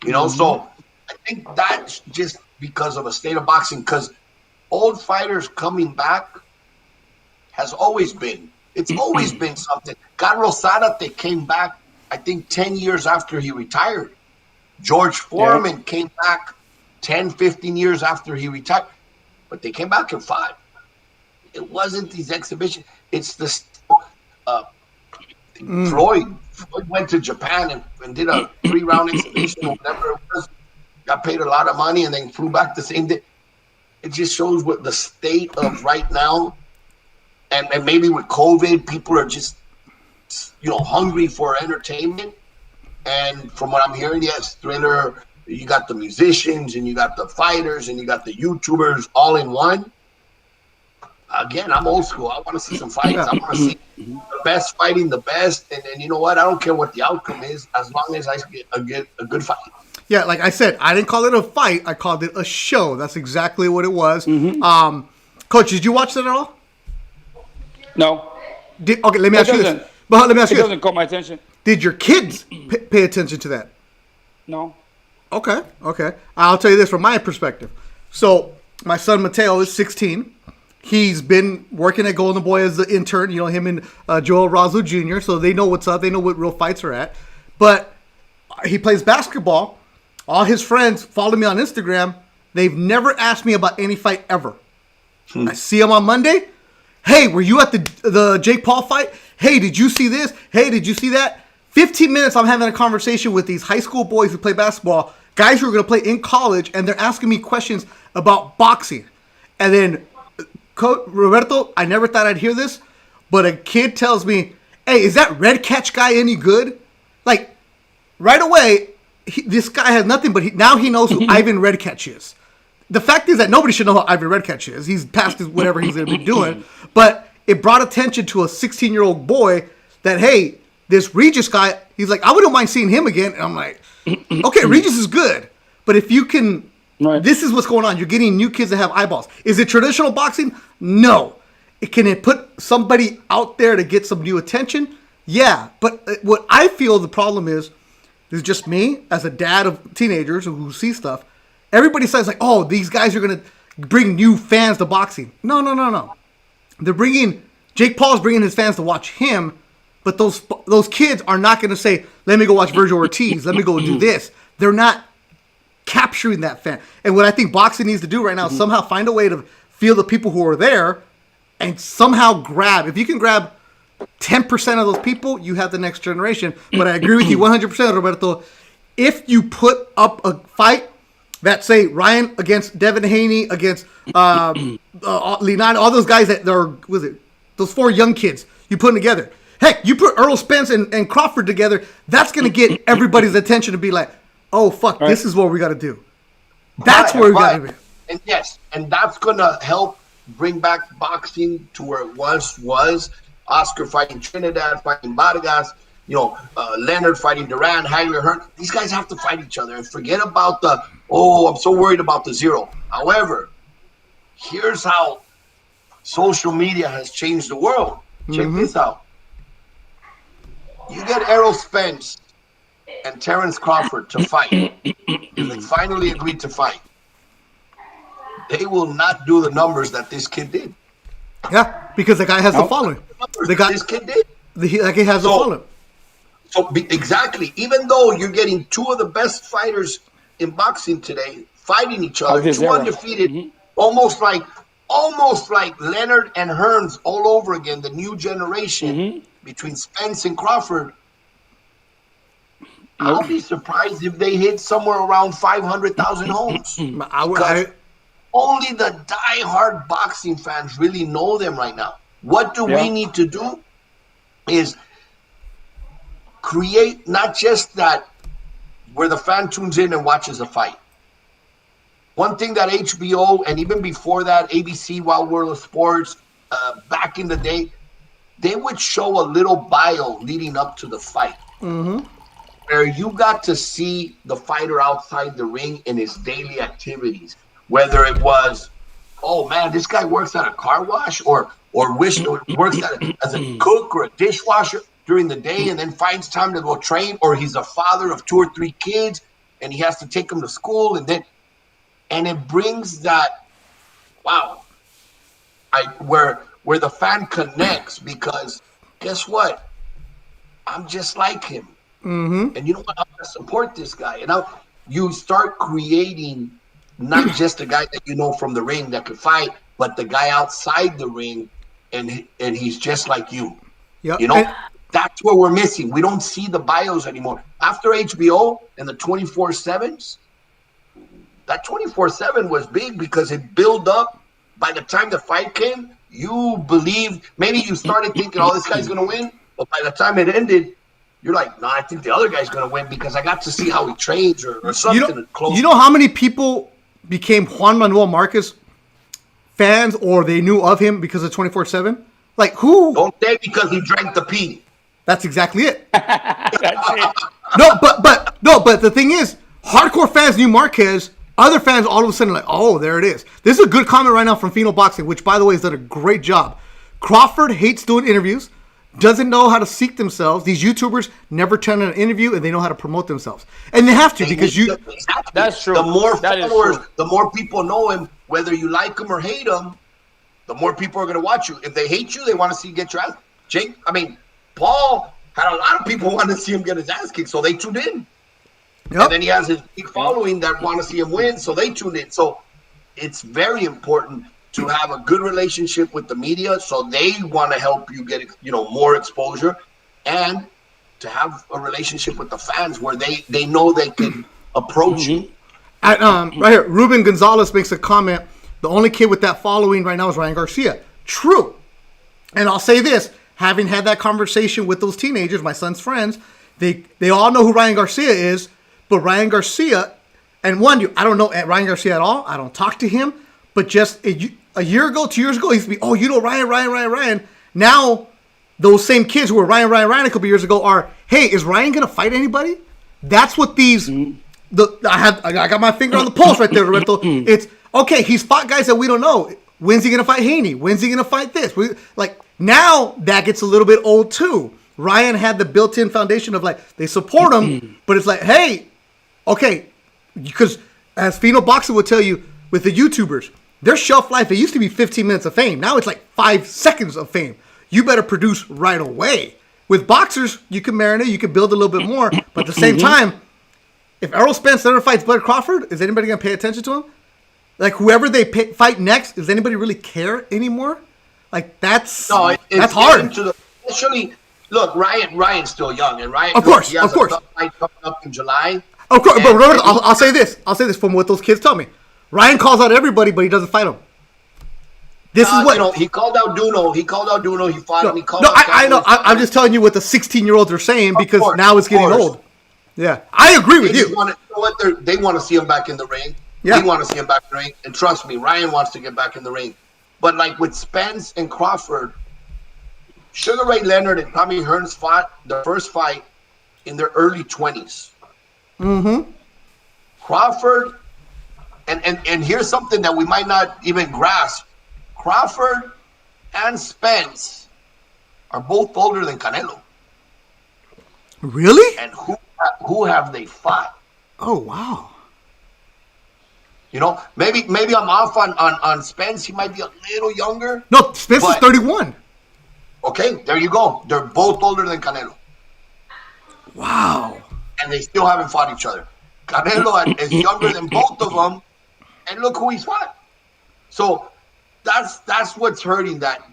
You know, so I think that's just because of a state of boxing, because old fighters coming back has always been. It's always been something. Carlos Zárate came back, I think, 10 years after he retired. George Foreman came back 10, 15 years after he retired. But they came back and fought. It wasn't these exhibitions. It's the Floyd went to Japan and did a 3-round exhibition or whatever it was. Got paid a lot of money and then flew back the same day. It just shows what the state of right now. And maybe with COVID, people are just, hungry for entertainment. And from what I'm hearing, yes, Thriller, you got the musicians and you got the fighters and you got the YouTubers all in one. Again, I'm old school. I want to see some fights. I want to see the best fighting the best. And you know what? I don't care what the outcome is as long as I get a good fight. Yeah, like I said, I didn't call it a fight. I called it a show. That's exactly what it was. Coach, did you watch that at all? No. Okay, let me ask you this. But let me ask you this. It doesn't call my attention. Did your kids pay attention to that? No. Okay. I'll tell you this from my perspective. So my son Mateo is 16. He's been working at Golden Boy as the intern. You know, him and Joel Razo Jr. So they know what's up. They know what real fights are at. But he plays basketball. All his friends follow me on Instagram. They've never asked me about any fight ever. I see him on Monday. Hey, were you at the Jake Paul fight? Hey, did you see this? Hey, did you see that? 15 minutes I'm having a conversation with these high school boys who play basketball, guys who are going to play in college, and they're asking me questions about boxing. And then, Roberto, I never thought I'd hear this, but a kid tells me, hey, is that Red Catch guy any good? Like, right away, this guy has nothing, but now he knows who Ivan Red Catch is. The fact is that nobody should know who Ivan Red Catch is. He's past whatever he's going to be doing. But it brought attention to a 16-year-old boy that, hey, this Regis guy, he's like, I wouldn't mind seeing him again. And I'm like, okay, Regis is good. But if you can, this is what's going on. You're getting new kids that have eyeballs. Is it traditional boxing? No. Can it put somebody out there to get some new attention? Yeah. But what I feel the problem is just me as a dad of teenagers who see stuff. Everybody says like, oh, these guys are going to bring new fans to boxing. No. They're Jake Paul's bringing his fans to watch him. But those kids are not going to say, let me go watch Virgil Ortiz. Let me go do this. They're not capturing that fan. And what I think boxing needs to do right now is somehow find a way to feel the people who are there and somehow grab. If you can grab 10% of those people, you have the next generation. But I agree with you 100%, Roberto. If you put up a fight that, say, Ryan against Devin Haney, against Linani, all those guys that are, those 4 young kids you put them together. Heck, you put Earl Spence and Crawford together, that's going to get everybody's attention to be like, oh, fuck, this is what we got to do. That's where we got to be. And yes, and that's going to help bring back boxing to where it once was. Oscar fighting Trinidad, fighting Vargas, Leonard fighting Duran, Hagler, Hearn. These guys have to fight each other and forget about I'm so worried about the zero. However, here's how social media has changed the world. Check this out. You get Errol Spence and Terrence Crawford to fight. They finally agreed to fight. They will not do the numbers that this kid did. Yeah, because the guy has the following. This kid did. He has the following. So exactly. Even though you're getting 2 of the best fighters in boxing today, fighting each other, this two era. undefeated, almost like Leonard and Hearns all over again, the new generation between Spence and Crawford. Nope. I'll be surprised if they hit somewhere around 500,000 homes. Because only the die-hard boxing fans really know them right now. What do we need to do is create not just that where the fan tunes in and watches a fight. One thing that HBO, and even before that, ABC, Wild World of Sports, back in the day, they would show a little bio leading up to the fight. Where you got to see the fighter outside the ring in his daily activities. Whether it was, oh man, this guy works at a car wash, or works as a cook or a dishwasher during the day and then finds time to go train, or he's a father of 2 or 3 kids and he has to take them to school, and it brings that, wow, where the fan connects, because guess what? I'm just like him. And you know what? I'm going to support this guy. And now you start creating not just a guy that you know from the ring that can fight, but the guy outside the ring, and he's just like you. Yep. You know, that's what we're missing. We don't see the bios anymore. After HBO and the 24/7s, that 24/7 was big because it built up. By the time the fight came, you believed, maybe you started thinking, oh, this guy's going to win. But by the time it ended, you're like, no, I think the other guy's going to win because I got to see how he trains or something. You know how many people became Juan Manuel Marquez fans, or they knew of him because of 24/7? Like, who? Don't say because he drank the pee. That's exactly it. That's it. But the thing is, hardcore fans knew Marquez. Other fans all of a sudden like, oh, there it is. This is a good comment right now from Pheno Boxing, which, by the way, has done a great job. Crawford hates doing interviews, doesn't know how to seek themselves. These YouTubers never turn on an interview, and they know how to promote themselves. And they have to, because you... Exactly. That's true. The more That is followers, true. the more people know him, whether you like him or hate him, the more people are going to watch you. If they hate you, they want to see you get your ass. Paul had a lot of people want to see him get his ass kicked, so they tuned in. Yep. And then he has his big following that want to see him win, so they tune in. So it's very important to have a good relationship with the media, so they want to help you get, more exposure, and to have a relationship with the fans where they know they can approach you. Right here, Ruben Gonzalez makes a comment. The only kid with that following right now is Ryan Garcia. True. And I'll say this, having had that conversation with those teenagers, my son's friends, they all know who Ryan Garcia is, but Ryan Garcia, and I don't know Ryan Garcia at all. I don't talk to him, but just a year ago, 2 years ago, he used to be, oh, you know Ryan. Now, those same kids who were Ryan a couple years ago are, hey, is Ryan going to fight anybody? That's what these, I got my finger on the pulse right there, Roberto. It's, okay, he's fought guys that we don't know. When's he going to fight Haney? When's he going to fight this? Now that gets a little bit old too. Ryan had the built-in foundation of they support him, but it's like, hey, okay, because as Pheno Boxing will tell you, with the YouTubers, their shelf life, it used to be 15 minutes of fame. Now it's 5 seconds of fame. You better produce right away. With boxers, you can marinate, you can build a little bit more, but at the same time, if Errol Spence never fights Bud Crawford, is anybody going to pay attention to him? Whoever they fight next, does anybody really care anymore? That's hard. Especially, look, Ryan's still young, and Ryan, of course, he has a tough fight coming up in July. Of course, but Roberto, I'll say this from what those kids tell me. Ryan calls out everybody, but he doesn't fight them. This is what he called out Duno. He fought him. He called out I know. I'm just telling you what the 16-year-olds are saying, because now it's getting old. Yeah, I agree with you. They want to see him back in the ring. Yeah. They want to see him back in the ring, and trust me, Ryan wants to get back in the ring. But with Spence and Crawford, Sugar Ray Leonard and Tommy Hearns fought the first fight in their early 20s. Crawford, and here's something that we might not even grasp. Crawford and Spence are both older than Canelo. Really? And who have they fought? Oh, wow. Maybe I'm off on Spence. He might be a little younger. No, Spence is 31. Okay, there you go. They're both older than Canelo. Wow. And they still haven't fought each other. Canelo is younger than both of them, and look who he's fought. So that's what's hurting that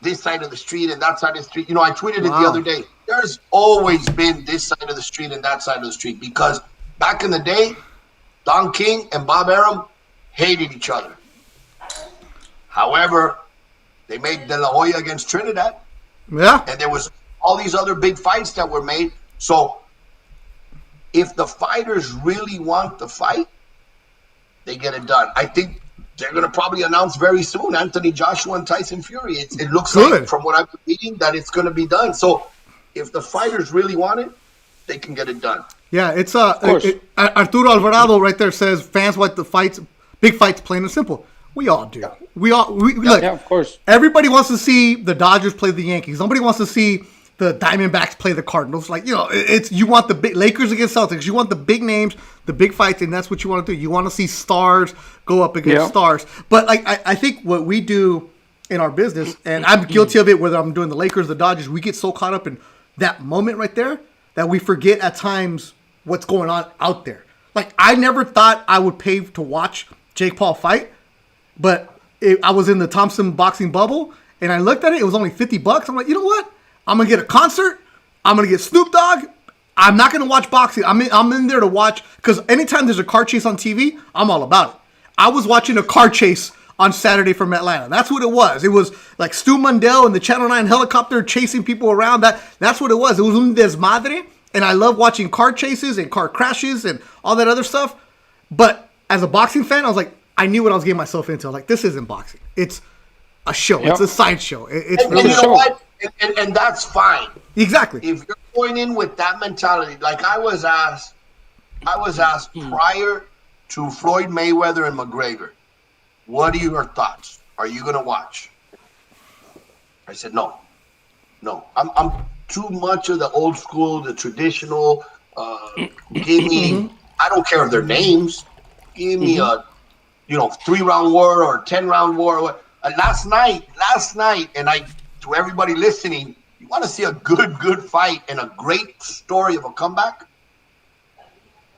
this side of the street and that side of the street. I tweeted it the other day. There's always been this side of the street and that side of the street because back in the day, Don King and Bob Arum hated each other. However, they made De La Hoya against Trinidad. Yeah. And there was all these other big fights that were made. So if the fighters really want the fight, they get it done. I think they're going to probably announce very soon Anthony Joshua and Tyson Fury. It looks Good. like, from what I've been reading, that it's going to be done. So if the fighters really want it, they can get it done. Yeah, it's Arturo Alvarado right there says fans want the fights, big fights, plain and simple. We all do. We look. Yeah, of course. Everybody wants to see the Dodgers play the Yankees. Nobody wants to see the Diamondbacks play the Cardinals. Like, it's you want the big Lakers against Celtics. You want the big names, the big fights, and that's what you want to do. You want to see stars go up against stars. But I think what we do in our business, and I'm guilty of it, whether I'm doing the Lakers, the Dodgers, we get so caught up in that moment right there that we forget at times what's going on out there. Like, I never thought I would pay to watch Jake Paul fight, but I was in the Thompson boxing bubble, and I looked at it. It was only $50. I'm like, you know what? I'm going to get a concert. I'm going to get Snoop Dogg. I'm not going to watch boxing. I'm in there to watch, because anytime there's a car chase on TV, I'm all about it. I was watching a car chase on Saturday from Atlanta. That's what it was. It was like Stu Mundell and the Channel 9 helicopter chasing people around. That's what it was. It was un desmadre, and I love watching car chases and car crashes and all that other stuff. But as a boxing fan, I was like, I knew what I was getting myself into. I was like, this isn't boxing. It's a show. Yep. It's a sideshow. It's and you know what? And that's fine. Exactly. If you're going in with that mentality, like I was asked prior to Floyd Mayweather and McGregor, what are your thoughts? Are you going to watch? I said, no. I'm too much of the old school, the traditional. Give me, I don't care if they're names. Give me a 3-round war or 10-round war. Last night, and to everybody listening, you want to see a good fight and a great story of a comeback?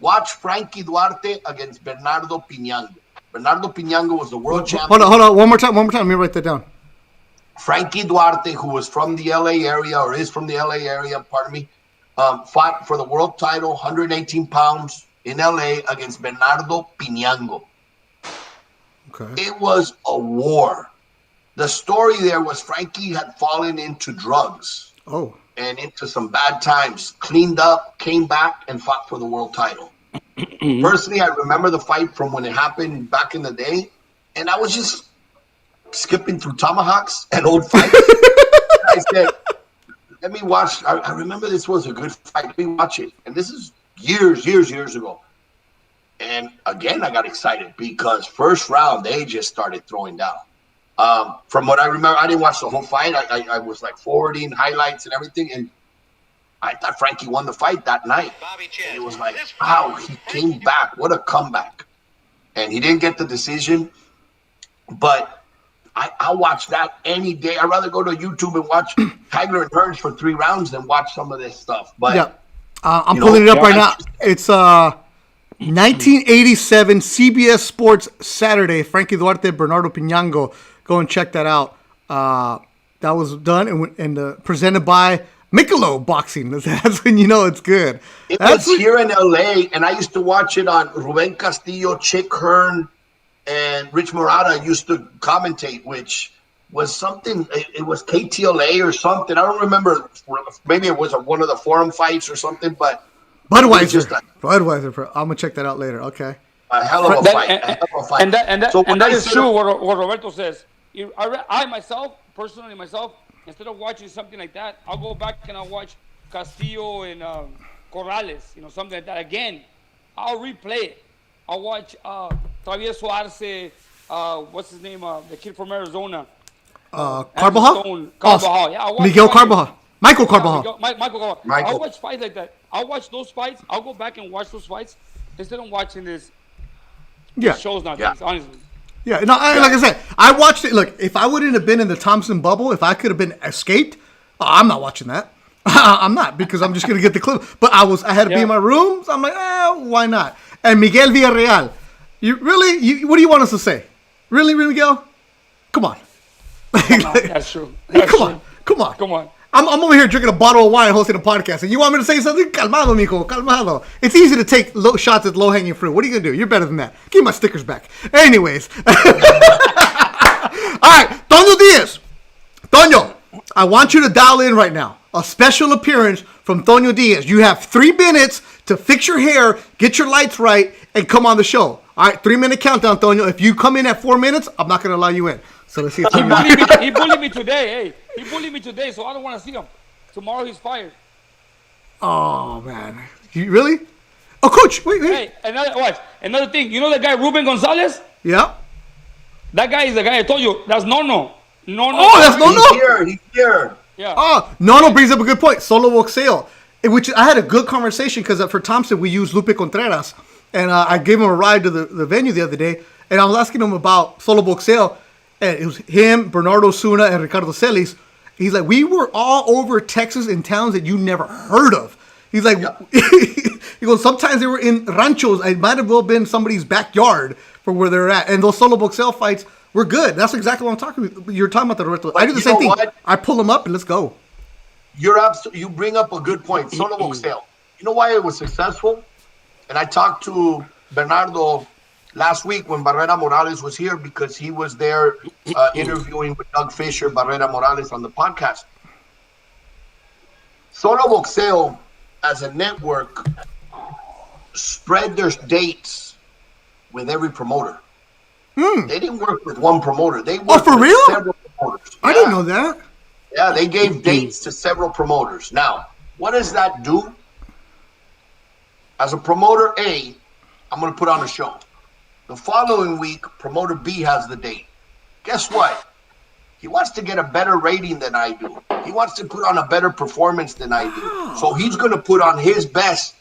Watch Frankie Duarte against Bernardo Piñango. Bernardo Piñango was the world champion. Hold on. One more time. Let me write that down. Frankie Duarte, who was from the LA area, or is from the LA area, fought for the world title, 118 pounds in LA against Bernardo Piñango. Okay. It was a war. The story there was Frankie had fallen into drugs. Oh. And into some bad times, cleaned up, came back, and fought for the world title. Personally, I remember the fight from when it happened back in the day, and I was just skipping through tomahawks and old fights. I said, let me watch. I remember this was a good fight. Let me watch it. And this is years ago. And again, I got excited because first round, they just started throwing down. From what I remember, I didn't watch the whole fight. I was like forwarding highlights and everything. And I thought Frankie won the fight that night. And it was like, wow, he came back. What a comeback. And he didn't get the decision. But I'll watch that any day. I'd rather go to YouTube and watch Hagler and Hearns for 3 rounds than watch some of this stuff. But yeah, I'm pulling it up right now. It's 1987 CBS Sports Saturday. Frankie Duarte, Bernardo Piñango. Go and check that out. That was done and presented by Michelob Boxing. That's when you know it's good. It was here in LA, and I used to watch it on Ruben Castillo, Chick Hearn, and Rich Murata used to commentate, which was something. It was KTLA or something. I don't remember. Maybe it was one of the forum fights or something, but Budweiser. I'm gonna check that out later. Okay. A hell of a fight. And that is true. What Roberto says. I myself, personally, instead of watching something like that, I'll go back and I'll watch Castillo and Corrales, something like that. Again, I'll replay it. I'll watch Travieso Arce, what's his name, the kid from Arizona. Carvajal? Carvajal, yeah. Miguel Carvajal. Michael Carvajal. Michael Carvajal. I'll watch fights like that. I'll watch those fights. I'll go back and watch those fights instead of watching this shows nowadays, honestly. Yeah, no, like I said, I watched it. Look, if I wouldn't have been in the Thompson bubble, if I could have been escaped, I'm not watching that. I'm not, because I'm just going to get the clip. But I had to be in my room. So I'm like, why not? And Miguel Villarreal, what do you want us to say? Really, Miguel? Come on. That's true. That's Come on. I'm over here drinking a bottle of wine hosting a podcast, and you want me to say something? Calmado, mijo, calmado. It's easy to take shots at low-hanging fruit. What are you going to do? You're better than that. Give me my stickers back. Anyways. All right, Tono Diaz. Tono, I want you to dial in right now. A special appearance from Tono Diaz. You have 3 minutes to fix your hair, get your lights right, and come on the show. All right, 3-minute countdown, Tono. If you come in at 4 minutes, I'm not going to allow you in. So let's see. He bullied me today. Hey, he bullied me today, so I don't want to see him. Tomorrow he's fired. Oh man, you really? Oh, coach, wait. Hey, another thing. You know the guy Ruben Gonzalez? Yeah. That guy is the guy I told you. That's Nono. Oh, that's Nono. He's here. Yeah. Oh, Nono brings up a good point. Solo Boxeo, which I had a good conversation because for Thompson we used Lupe Contreras, and I gave him a ride to the venue the other day, and I was asking him about Solo Boxeo. And it was him, Bernardo Suna, and Ricardo Celis. He's like, we were all over Texas in towns that you never heard of. He's like, he goes, sometimes they were in ranchos. It might have well been somebody's backyard for where they're at. And those Solo Boxeo fights were good. That's exactly what I'm talking about. You're talking about, Roberto. I do the same thing. What? I pull them up and let's go. You bring up a good point. Solo Boxeo. You know why it was successful? And I talked to Bernardo last week when Barrera Morales was here, because he was there interviewing with Doug Fisher, Barrera Morales, on the podcast. Solo Boxeo, as a network, spread their dates with every promoter. They didn't work with one promoter. They worked for with real? several promoters. I didn't know that. Yeah, they gave dates to several promoters. Now, what does that do? As a promoter A, I'm going to put on a show. The following week, promoter B has the date. Guess what? He wants to get a better rating than I do. He wants to put on a better performance than I do. So he's going to put on his best.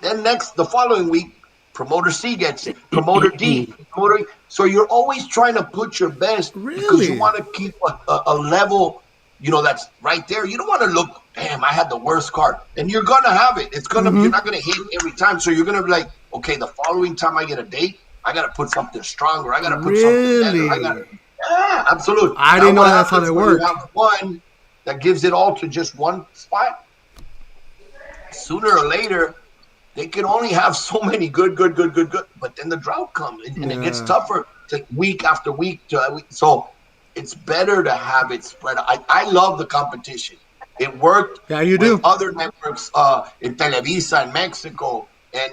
Then the following week, promoter C gets it. Promoter D. So you're always trying to put your best because you want to keep a level, that's right there. You don't want to look, damn, I had the worst card. And you're going to have it. It's going to, you're not going to hit every time. So you're going to be like, okay, the following time I get a date, I got to put something stronger. I got to put something better. Yeah, absolutely. I didn't know that's how they work. You have one that gives it all to just one spot. Sooner or later, they can only have so many good. But then the drought comes, and it gets tougher to week after week. So it's better to have it spread. I love the competition. It worked. Yeah, you do. Other networks in Televisa in Mexico. And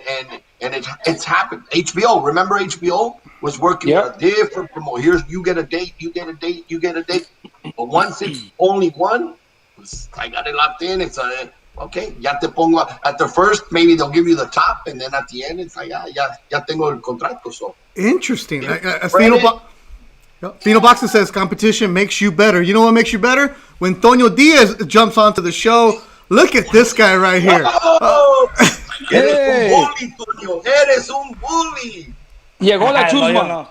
it's happened. HBO, remember HBO was working with a different promoter. Here's, you get a date. But once it's only one, I got it locked in. It's okay. Ya te pongo at the first. Maybe they'll give you the top, and then at the end, it's like ya tengo el contrato. So interesting. Fino Boxing says competition makes you better. You know what makes you better? When Tono Diaz jumps onto the show. Look at this guy right here. Eres un bully, Toño. Eres un bully. Llegó la chusma.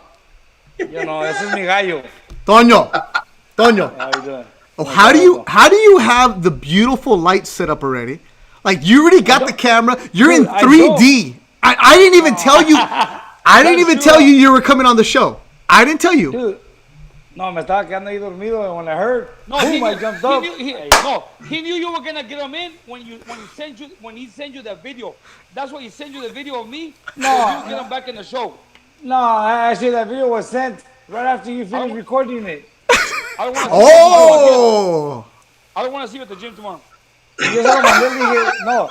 Yo no, ese es mi gallo. Toño. How you doing? Oh, how do you have the beautiful lights set up already? Like, you already got the camera. You're in 3D. I didn't even tell you. I didn't even tell you were coming on the show. I didn't tell you. Dude. No, me estaba quedando ahí dormido, and when I heard, boom, I jumped up. He knew you were gonna get him in when he sent you the video. That's why he sent you the video of me. No, get him back in the show. No, actually that video was sent right after you finished recording it. I don't want to. I don't want to see you at the gym tomorrow. Yo se lo mandé, dije, no,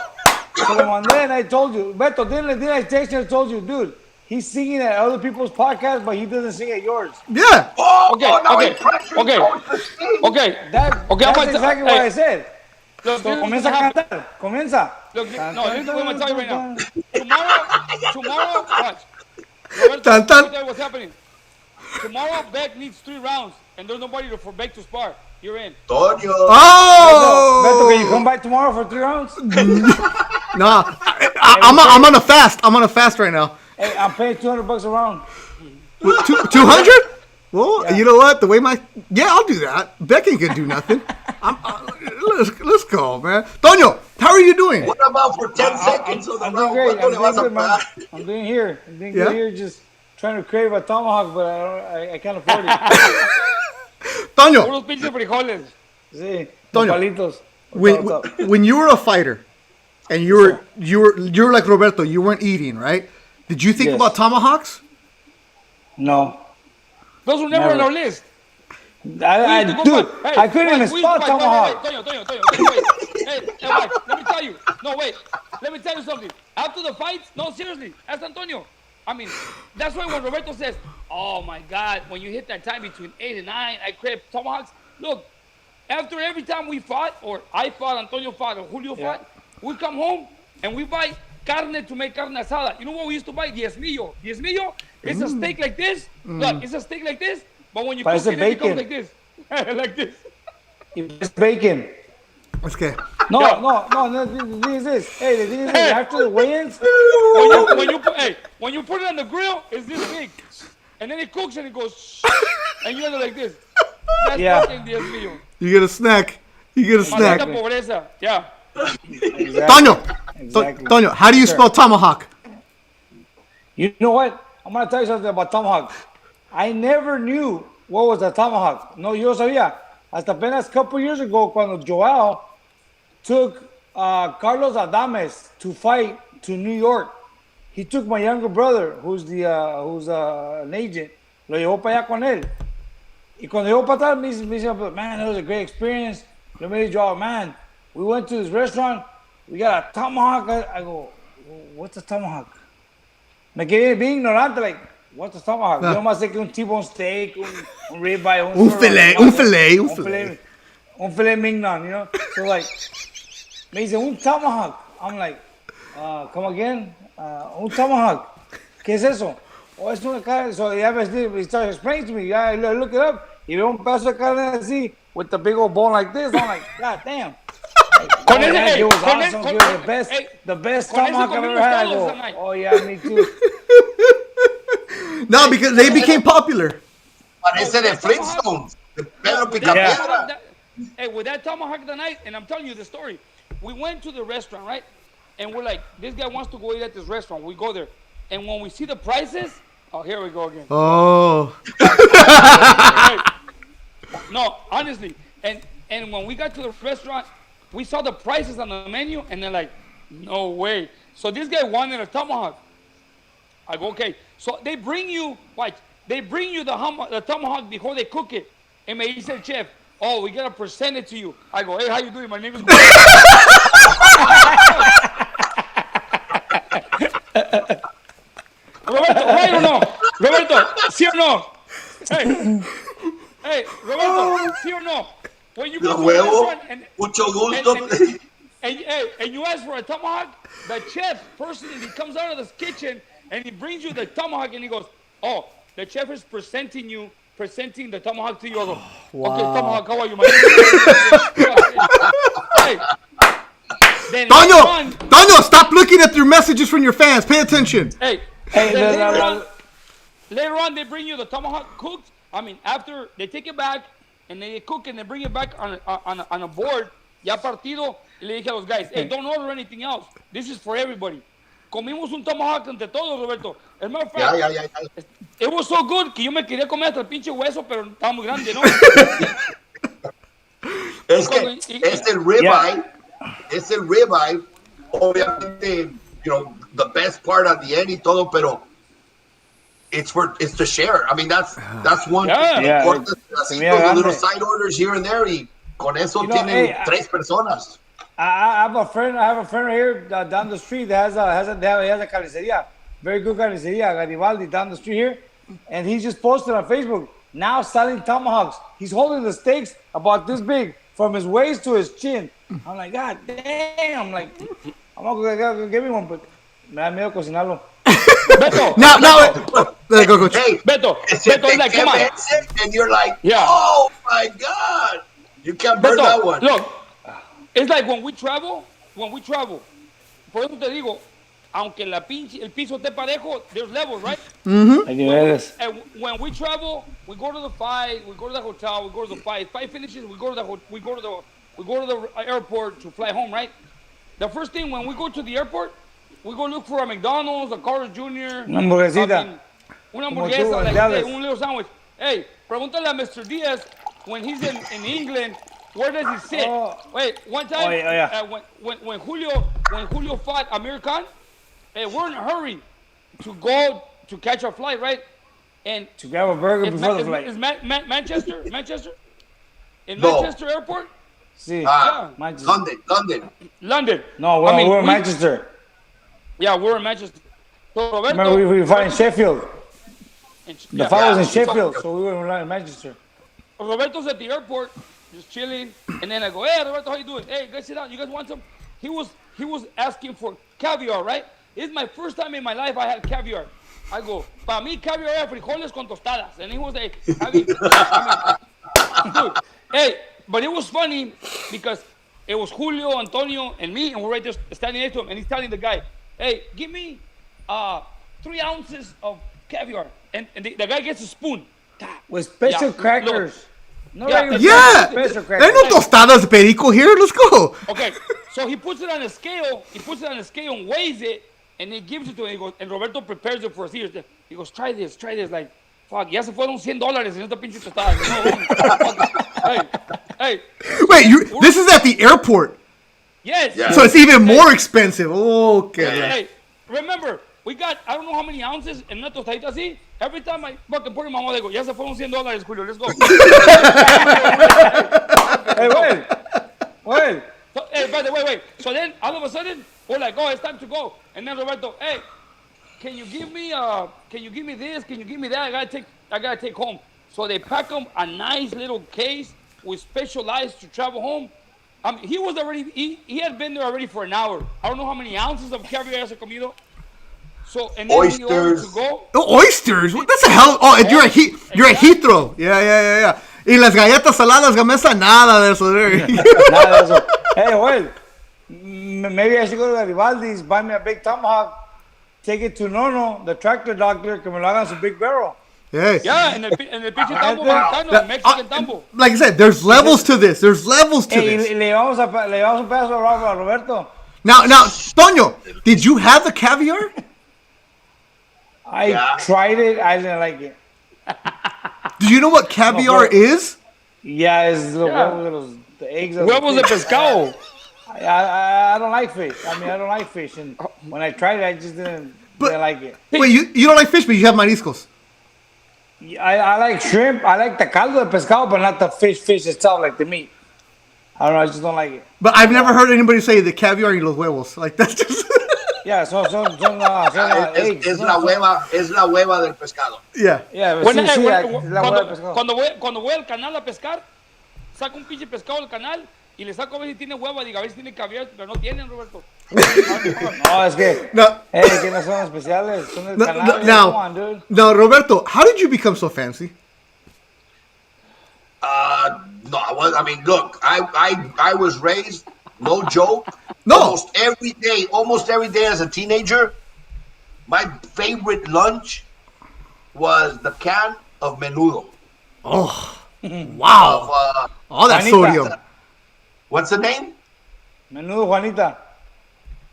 se lo mandé, and I told you, Beto, didn't I text you and told you, dude? He's singing at other people's podcasts, but he doesn't sing at yours. Yeah. Okay. That's exactly what I said. Look, comienza a cantar. Comienza. Look, no, this is what I'm going to tell you right now. Tomorrow, watch. Roberto, let me tell you what's happening. Tomorrow, Beck needs 3 rounds, and there's nobody for Beck to spar. You're in. Toño. Oh! Beto, can you come back tomorrow for 3 rounds? Nah, I'm on a fast. I'm on a fast right now. Hey, I'm paying $200 a round. 200? Well, yeah. You know what? The way I'll do that. Beck ain't gonna do nothing. let's go, man. Tono, how are you doing? What about for 10 seconds of the I'm doing round? great. ¿Cuánto I'm le doing vas a good, man. pagar? I'm doing here. I'm doing Yeah? good here. Just trying to crave a tomahawk, but I can't afford it. Tono, Puros pinches frijoles. Sí, Toño, nopalitos. when, What's up? when you were a fighter and you were like Roberto, you weren't eating, right? Did you think Yes. about tomahawks? No. Those were never on Never. our list. Dude, Hey, I couldn't even wait, spell wait, tomahawk. Wait, wait. Hey, watch, let me tell you. No, wait. Let me tell you something. After the fights, no, seriously, ask Antonio. I mean, that's why when Roberto says, oh my God, when you hit that time between 8 and 9, I crave tomahawks. Look, after every time we fought, or I fought, Antonio fought, or Julio fought, we come home and we buy carne to make carne asada. You know what we used to buy? Diezmillo. Diezmillo is a steak like this. Look, it's a steak like this, but when you But cook it's a it, it becomes bacon. like this. Like this. It's bacon. Okay. No, the thing is this. Hey, the thing is this. Hey. After the weigh-ins, When you put it on the grill, it's this big. And then it cooks and it goes shh, and you end it like this. That's Yeah. fucking Diezmillo. You get a snack. You get a snack. Maldita pobreza. Yeah. exactly. Tono, Exactly. Tono, how do you spell tomahawk? You know what? I'm gonna tell you something about tomahawk. I never knew what was a tomahawk. No, yo sabía. Hasta apenas a couple years ago, cuando Joel took Carlos Adames to fight to New York, he took my younger brother, who's an agent, lo llevó para allá con él. Y cuando llegó para atrás, me dice, man, it was a great experience. Yo me dije, Joel, man, we went to this restaurant, we got a tomahawk. I go, what's a tomahawk? Me quedé bien ignorante, like, what's a tomahawk? Yo nomás sé que un T-bone steak, un ribeye, Un filet. Un filet mignon, you know? So like, me dice, un tomahawk. I'm like, come again? Un tomahawk. ¿Qué es eso? Oh, es una carne. So he started explaining to me. Yeah, I look it up. Y veo un pedazo de carne así, with the big old bone like this. I'm like, God damn. Con Oh, ese, man, hey, it was con awesome. ese- It was the best con ese tomahawk I've comimos ever had. I todos go, tonight. oh yeah, me too. No, because they became popular. Parece de Flintstones. De Pedro With Picapiedra. with that tomahawk tonight, and I'm telling you the story. We went to the restaurant, right? And we're like, this guy wants to go eat at this restaurant. We go there. And when we see the prices, oh, here we go again. Oh. Hey, no, honestly. And when we got to the restaurant, we saw the prices on the menu, and they're like, no way. So this guy wanted a tomahawk. I go, okay. So they bring you, the tomahawk before they cook it. And me dice el chef, oh, we gotta present it to you. I go, hey, how you doing? My name is Roberto, right or no? Roberto, sí or no? Hey, Roberto, sí or no? When you De go to a huevo. restaurant Mucho gusto. and you ask for a tomahawk, the chef personally comes out of the kitchen and he brings you the tomahawk and he goes, oh, the chef is presenting the tomahawk to you. I go, okay, tomahawk, how are you? My name is Hey. Then Tono, stop looking at your messages from your fans. Pay attention. Hey, Hey, later on, they bring you the tomahawk cooked. I mean, after they take it back and they cook and they bring it back on a board, ya partido. Y le dije a los guys, hey, don't order anything else. This is for everybody. Comimos un tomahawk entre todos, Roberto. As a matter of fact, Ya. it was so good que yo me quería comer hasta el pinche hueso, pero estaba muy grande, ¿no? Es que es el ribeye. Es el ribeye. Obviamente, the best part at the end y todo, pero it's to share. I mean, that's one. Yeah. Cortas pedacitos, little side orders here and there, y con eso tienen 3 personas. I have a friend right here down the street that has a carniceria, very good carniceria, Garibaldi, down the street here, and he just posted on Facebook now selling tomahawks. He's holding the steaks about this big from his waist to his chin. I'm like, God damn! I'm like, I'm gonna go give me one, but me da miedo cocinarlo. Beto, Go. Hey, Beto, it's like, come on. and you're like, Yeah. oh my God, you can't burn Beto, that one. look, it's like when we travel, por eso te digo, aunque el piso esté parejo, there's levels, right? Hay niveles. And when we travel, we go to the fight, we go to the hotel, we go to the fight. Fight finishes, we go to we go to the airport to fly home, right? The first thing when we go to the airport, we go look for a McDonald's, a Carl's Jr. Una hamburguesita. Una Como hamburguesa, tú, like Dallas. un little sandwich. Hey, pregúntale a Mr. Diaz when he's in England, where does he sit? Oh. Wait, one time yeah. when Julio fought Amir Khan, we're in a hurry to go to catch our flight, right? And To grab a burger before the flight. Is Manchester? In No. Manchester Airport? Sí. Manchester. London. No, we're in Manchester. Yeah, we're in Manchester. So Roberto, Remember, we fought in Sheffield. The fight was in Yeah. Sheffield, so we were in Manchester. Roberto's at the airport, just chilling, and then I go, "Hey, Roberto, how you doing? Hey, guys, sit down. You guys want some?" He was asking for caviar, right? It's my first time in my life I had caviar. I go, "Para mí caviar era frijoles con tostadas," and he was like, dude, hey, but it was funny because it was Julio, Antonio, and me, and we're right there standing next to him, and he's telling the guy, "Hey, give me 3 ounces of caviar," and the guy gets a spoon. With special Yeah, crackers. No Yeah. regular Yeah. special There ain't crackers. no tostadas de perico here. Let's go. Okay, so he puts it on a scale. He puts it on a scale and weighs it, and he gives it to him. He goes, and Roberto prepares it for us. He goes, try this. Like, fuck, ya se fueron $100 en esta pinche tostada. Hey. Wait, this is at the airport, Yes. Yeah. so it's even more expensive. Okay. Hey, remember, we got I don't know how many ounces en una tostadita así. Every time I fucking put in my mouth, I go, ya se fueron $100, Julio. Let's go. Hey, wait. So, hey, brother, wait. So then, all of a sudden, we're like, oh, it's time to go. And then Roberto, hey, can you give me this? Can you give me that? I gotta take home. So they pack him a nice little case with special ice to travel home. He was already, he had been there already for an hour. I don't know how many ounces of caviar has comido. So, and then he ordered Oysters. to go. Oh, oysters? What? That's a hell. Oh, and you're at Heathrow. Yeah. Y las galletas saladas, Gamesa, nada de eso there. Nada de eso. Hey, well, maybe I should go to Garibaldi's, buy me a big tomahawk, take it to Nono, the tractor doctor, que me lo hagan su big barrel. Yes. Yeah, en el pinche tambo mexicano, Mexican tambo. Like I said, there's levels to this. There's levels to Hey, this. le llevamos un pedazo a Roberto. Now, Toño, did you have the caviar? I tried it, I didn't like it. Do you know what caviar is? Yeah, it's the Yeah. huevos, the eggs. of Huevos de the fish. pescado. I don't like fish. I don't like fish. And when I tried it, I just didn't like it. Wait, you don't like fish, but you have mariscos. I like shrimp. I like the caldo de pescado, but not the fish itself, like the meat. I don't know. I just don't like it. But I've never heard anybody say the caviar y los huevos. Like that's just. Yeah, son eggs. Es la hueva del pescado. Yeah. Yeah, but Bueno, sí, la hueva de cuando, pescado. cuando voy al canal a pescar, saco un pinche pescado del canal y le saco a ver si tiene hueva, digo, a ver si tiene caviar, pero no tienen, Roberto. No, es que, No. que no son especiales, son del canal. Come on, dude. Now, Roberto, how did you become so fancy? No, I mean, look, I was raised, no joke. No. Almost every day as a teenager, my favorite lunch was the can of menudo. Oh, wow. Of, All that Juanita. sodium. what's the name? Menudo Juanita.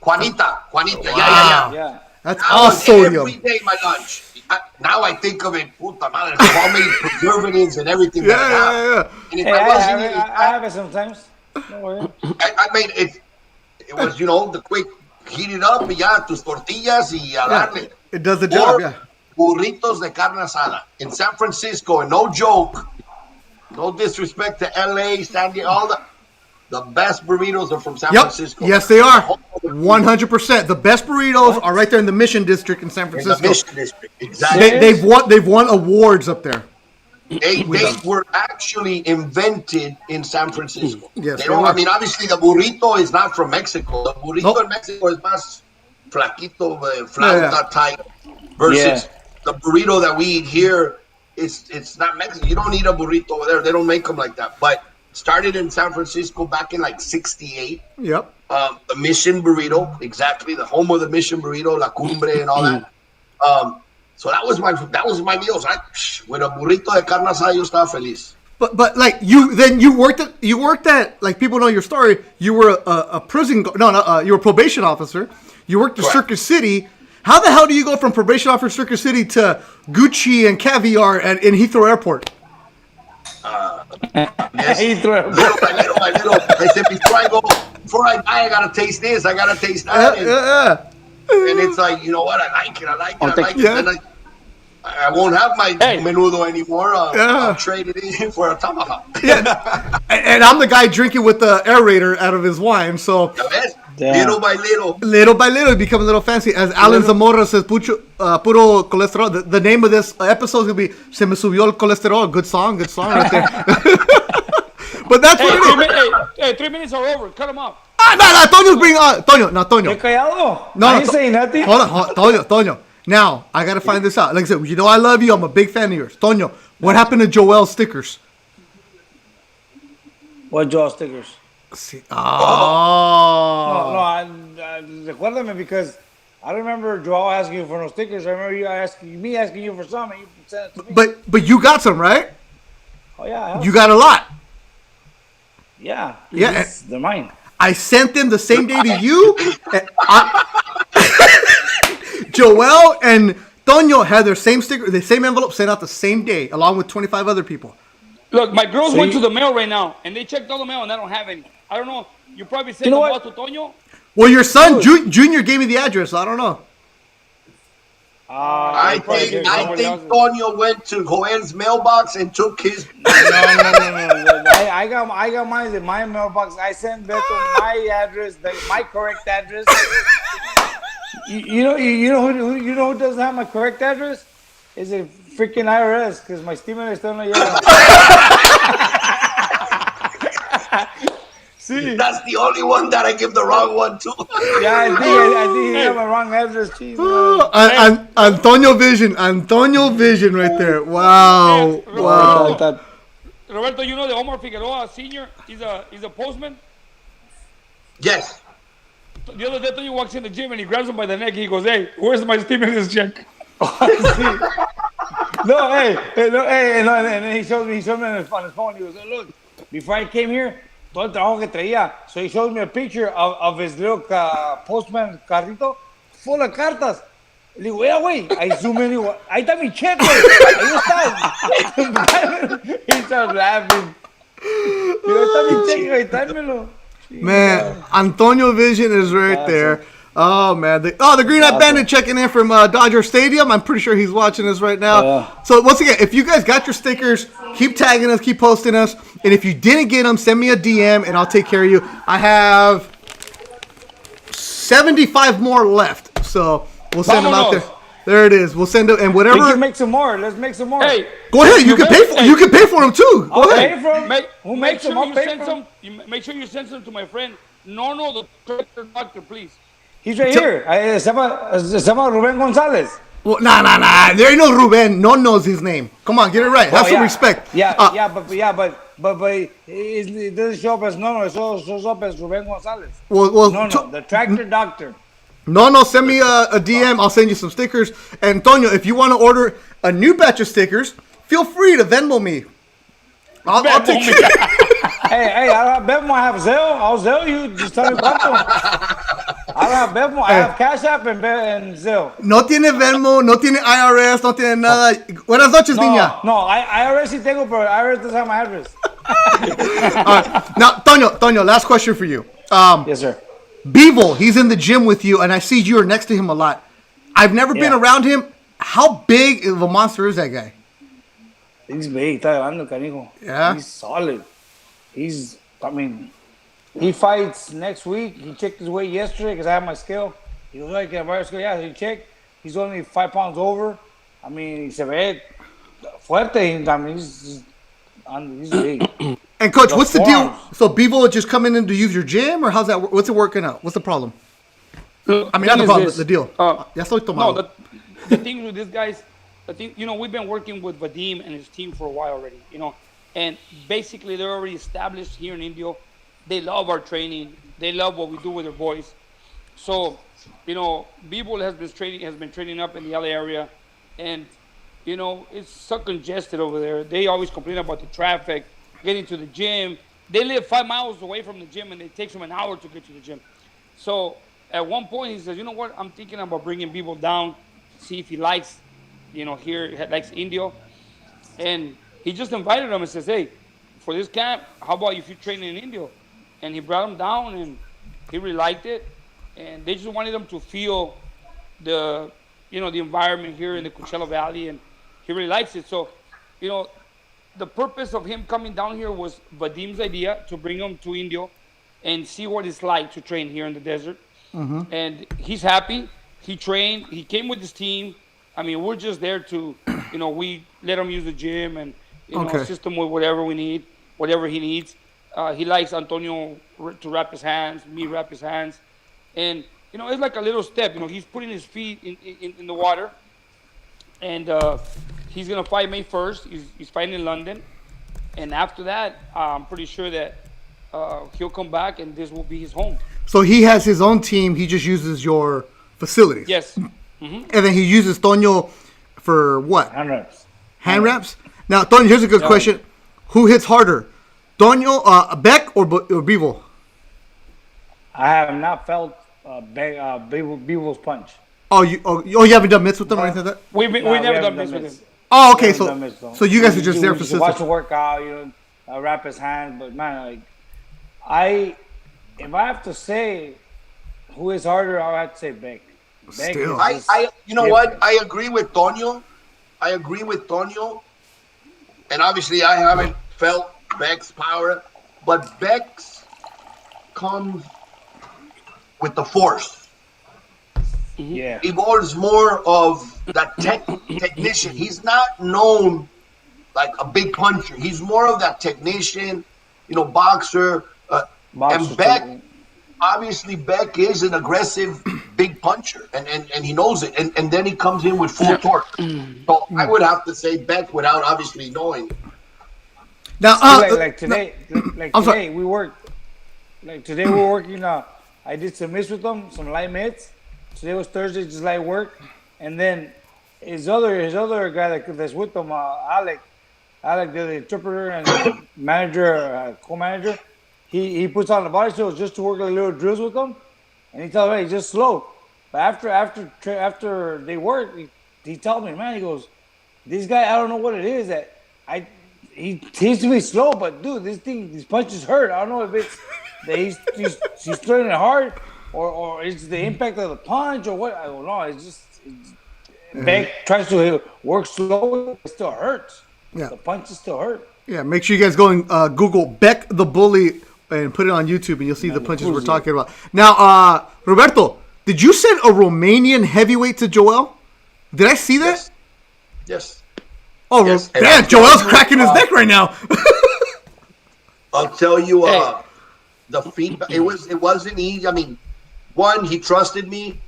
Juanita. Wow. Yeah. That's That all was sodium. every day my lunch. Now I think of it, puta madre, how many preservatives and everything that I have. Yeah. And if Hey, I wasn't eating I have it sometimes. Don't worry. I mean, it was, the quick, heat it up, y ya, tus tortillas, y a darle. It does the job, Or yeah. burritos de carne asada. In San Francisco, and no joke, no disrespect to LA, San Diego, all the best burritos are from San Yep. Francisco. Yes, they are. 100%. The best burritos are right there in the Mission District in San In the Francisco. Mission District, exactly. They've won awards up there. They were actually invented in San Francisco. Yes, They they don't, were. I mean, obviously the burrito is not from Mexico. The burrito Nope. in Mexico is más flaquito, flauta Yeah. type, versus the burrito that we eat here. It's not Mexican. You don't eat a burrito over there. They don't make them like that. But started in San Francisco back in like '68. Yep. The Mission Burrito, exactly, the home of the Mission Burrito, La Cumbre, and all that. So that was my meals. With a burrito de carne asada, yo estaba feliz. But like you worked at like people know your story. You were a prison you were a probation officer. You worked at Circus City. How the hell do you go from probation officer Circus City to Gucci and caviar in Heathrow Airport? Yes. Little by little. I said before I die, I gotta taste this. I gotta taste that. And it's like, you know what? I like it. Yeah. Then I won't have my menudo anymore. I'll trade it in for a tomahawk. Yeah. And I'm the guy drinking with the aerator out of his wine. So little by little. Little by little, you become a little fancy. As Alan Zamora says, puro colesterol. The name of this episode is going to be Se me subió el colesterol. Good song right there. But that's what it is. 3 minutes are over. Cut them off. No, Tonyo's bringing Tonyo. No, I ain't saying nothing. Hold on, Tonyo. Now, I got to find this out. Like I said, you know I love you. I'm a big fan of yours. Tonyo, what happened to Joel's stickers? What Joel stickers? See, No, recuérdame, because I remember Joel asking you for no stickers. I remember asking you for some, and you sent it to me. But you got some, right? Oh yeah. You got a lot. Yeah. They're mine. I sent them the same day to you. Joel and Tono had their same sticker, the same envelope sent out the same day, along with 25 other people. Look, my girls went to the mail right now, and they checked all the mail, and I don't have any. I don't know. You probably sent them out to Tono. Well, your son Junior gave me the address. So I don't know. I think Tono went to Joel's mailbox and took his. No. I got mine in my mailbox. I sent Beto my address, my correct address. You know who doesn't have my correct address? Is it freaking IRS? Because my statement is still not yet. See, that's the only one that I give the wrong one to. Yeah, I think he have my wrong address. Antonio Vision right there. Wow. Wow. Roberto, you know that Omar Figueroa Sr. He's a postman? Yes. The other day, Antonio walks in the gym and he grabs him by the neck. He goes, "Hey, where's my stimulus check?" No, and he showed me on his phone. He goes, "Look, before I came here, todo el trabajo que traía." So he showed me a picture of his little postman carrito full of cartas. Le digo, güey. I zoom in. Digo, ahí está mi cheque. Ahí está. He starts laughing. Digo, ahí está mi cheque, güey. Dámelo. Man, Antonio Vision is right there. Oh, man. The Green Eyed Bandit checking in from Dodger Stadium. I'm pretty sure he's watching us right now. So, once again, if you guys got your stickers, keep tagging us, keep posting us. And if you didn't get them, send me a DM, and I'll take care of you. I have 75 more left. So, we'll send them out there. There it is. We'll send them, and whatever. We can make some more. Let's make some more. Hey, go ahead. You can pay for. You can pay for them too. Go ahead. Pay for them. Who makes them? I'll pay for them. Make sure you send some to my friend Nono, the tractor doctor, please. He's right here. Se llama Ruben Gonzalez. Well, nah. There ain't no Ruben. No one knows his name. Come on, get it right. Have some respect. But it doesn't show up as Nono. It shows up as Ruben Gonzalez. Well, Nono, the tractor doctor. No, send me a DM. I'll send you some stickers. And Antonio, if you want to order a new batch of stickers, feel free to Venmo me. I'll take care. Hey, I don't have Venmo. I have Zelle. I'll Zelle you. Just tell me cuánto. I don't have Venmo. I have Cash App and Zelle. No tiene Venmo, no tiene IRS, no tiene nada. Buenas noches, niña. No, IRS sí tengo, but IRS doesn't have my address. Now, Tono, last question for you. Yes, sir. Bevel, he's in the gym with you, and I see you are next to him a lot. I've never been around him. How big of a monster is that guy? He's big. Está grande, canijo. Yeah? He's solid. He fights next week. He checked his weight yesterday because I have my scale. He was like, yeah, he checked. He's only 5 pounds over. I mean, se ve fuerte. I mean, he's big. And coach, what's the deal? So Bevo just coming in to use your gym, or how's that? What's it working out? What's the problem? I mean, not the problem, the deal. The thing with these guys, we've been working with Vadim and his team for a while already, and basically they're already established here in Indio. They love our training. They love what we do with their boys. So, Bevo has been training up in the LA area, and it's so congested over there. They always complain about the traffic, getting to the gym. They live 5 miles away from the gym, and it takes them an hour to get to the gym. So at one point, he says, "You know what? I'm thinking about bringing people down, see if he likes, here he likes Indio." And he just invited them and says, "Hey, for this camp, how about if you train in Indio?" And he brought them down, and he really liked it. And they just wanted them to feel the, the environment here in the Coachella Valley, and he really likes it. So, the purpose of him coming down here was Vadim's idea to bring him to Indio and see what it's like to train here in the desert. And he's happy. He trained. He came with his team. I mean, we're just there to, we let him use the gym and, assist him with whatever we need, whatever he needs. He likes Antonio to wrap his hands, me wrap his hands. And, it's like a little step. He's putting his feet in the water. And he's going to fight May 1st. He's fighting in London. And after that, I'm pretty sure that he'll come back and this will be his home. So he has his own team. He just uses your facilities. Yes. And then he uses Tono for what? Hand wraps. Hand wraps? Now, Tono, here's a good question. Who hits harder? Tono, Beck, or Bevo? I have not felt Bevo's punch. Oh, you haven't done mitts with them or anything like that? We never done mitts with him. Oh, okay. So you guys are just there for system. Watch him work out, wrap his hand. But man, if I have to say who is harder, I would have to say Beck. Still. What? I agree with Tono. And obviously I haven't felt Beck's power, but Beck's comes with the force. Yeah. Ivor's more of that technician. He's not known like a big puncher. He's more of that technician, boxer. And Beck, obviously Beck is an aggressive big puncher, and he knows it. And then he comes in with full torque. So I would have to say Beck without obviously knowing. Now, today we worked. Like today we're working. I did some mitts with them, some light mitts. Today was Thursday, just light work. And then his other guy that's with him, Alec, the interpreter and manager, co-manager. He puts on the body skills just to work a little drills with them, and he tells me, "Hey, just slow." But after they work, he tells me, "Man," he goes, "This guy, I don't know what it is that he seems to be slow, but dude, these punches hurt. I don't know if it's that he's throwing it hard, or it's the impact of the punch, or what. I don't know. It's just Beck tries to work slow, it still hurts. Yeah, the punches still hurt. Yeah, make sure you guys go and Google Beck the Bully and put it on YouTube, and you'll see the punches we're talking about. Now, Roberto, did you send a Romanian heavyweight to Joel? Did I see that? Yes. Oh, yes. Man, Joel's cracking his neck right now. I'll tell you, the feedback. It wasn't easy. I mean, one, he trusted me.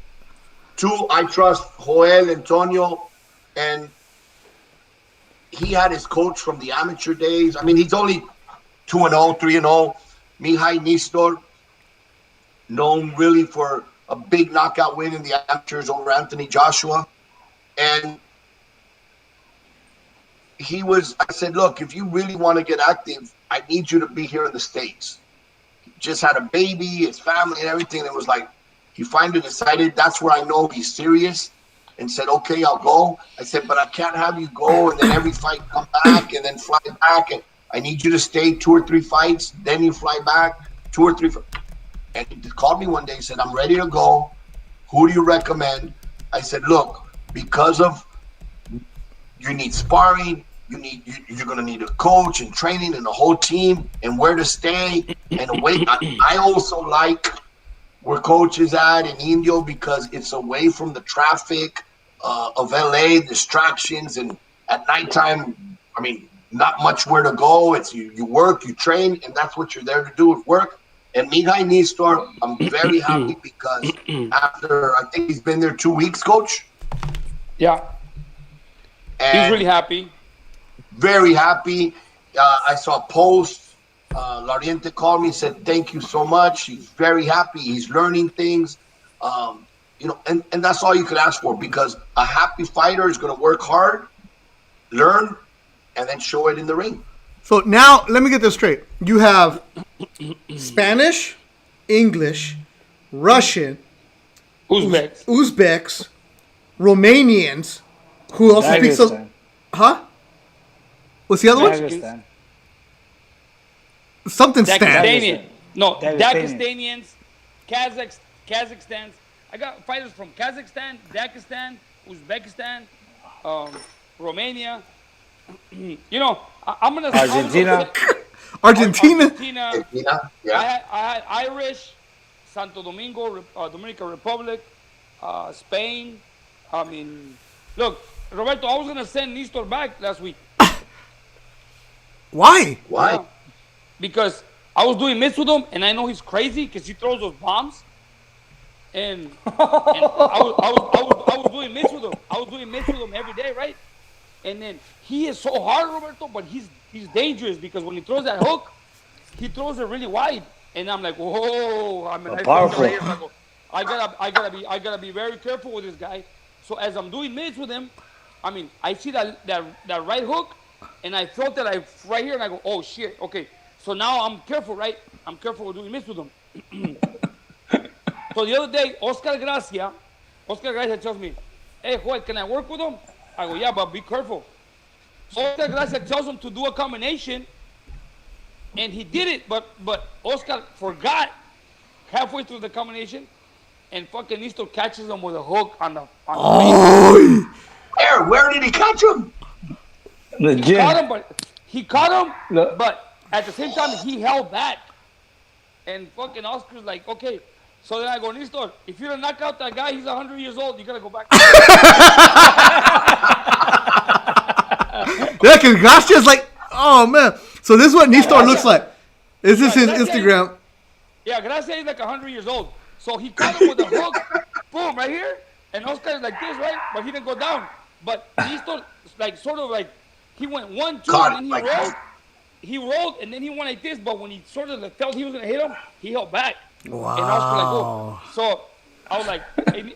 Two, I trust Joel, Antonio, and he had his coach from the amateur days. I mean, he's only 2-0, 3-0. Mihai Nistor, known really for a big knockout win in the amateurs over Anthony Joshua. And I said, look, if you really want to get active, I need you to be here in the States. He just had a baby, his family and everything. It was like, he finally decided that's where I know he's serious, and said, okay, I'll go. I said, but I can't have you go and then every fight come back and then fly back. And I need you to stay 2 or 3 fights, then you fly back 2 or 3. And he called me one day and said, I'm ready to go. Who do you recommend? I said, look, because of you need sparring, you're going to need a coach and training and a whole team and where to stay and away. I also like where coach is at in Indio because it's away from the traffic of LA, distractions, and at nighttime, I mean, not much where to go. It's you work, you train, and that's what you're there to do is work. And Mihai Nistor, I'm very happy because after, I think he's been there 2 weeks, coach. Yeah. And he's really happy. Very happy. I saw a post. Lariente called me and said, thank you so much. He's very happy. He's learning things. And that's all you could ask for because a happy fighter is going to work hard learn, and then show it in the ring. So now, let me get this straight. You have Spanish, English, Russian, Uzbeks, Romanians, who also speaks a... Huh? What's the other one? Dagestan. Something Stan. Dagestanian. No, Dagestanian. Dagestanians, Kazakhstans. I got fighters from Kazakhstan, Dagestan, Uzbekistan, Romania. You know, I'm gonna Argentina. Argentina. Yeah. I had Irish, Santo Domingo, Dominican Republic, Spain. I mean, look, Roberto, I was gonna send Nestor back last week. Why? Why? Because I was doing mitts with him, and I know he's crazy because he throws those bombs. And I was doing mitts with him. I was doing mitts with him every day, right? And then he is so hard, Roberto, but he's dangerous because when he throws that hook, he throws it really wide. And I'm like, whoa! I mean, Powerful. I gotta be very careful with this guy. So as I'm doing mitts with him, I mean, I see that right hook, and I felt that right here, and I go, oh shit, okay. So now I'm careful, right? I'm careful with doing mitts with him. So the other day, Oscar Gracia tells me, hey, Joel, can I work with him? I go, yeah, but be careful. So Oscar Gracia tells him to do a combination, and he did it, but Oscar forgot halfway through the combination, and fucking Nestor catches him with a hook on the face. Where did he catch him? The gym. He caught him, but at the same time, he held back. And fucking Oscar's like, okay. So then I go, Nestor, if you don't knock out that guy, he's 100 years old. You gotta go back. Yeah, because Gracia's like, oh man. So this is what Nestor looks like. Is this his Instagram? Yeah, Gracia is like 100 years old. So he caught him with a hook, boom, right here. And Oscar is like this, right? But he didn't go down. But Nestor, like, sort of like, he went 1, 2, and then he rolled. He rolled, and then he went like this. But when he sort of felt he was gonna hit him, he held back. Wow. And Oscar like, oh. So I was like,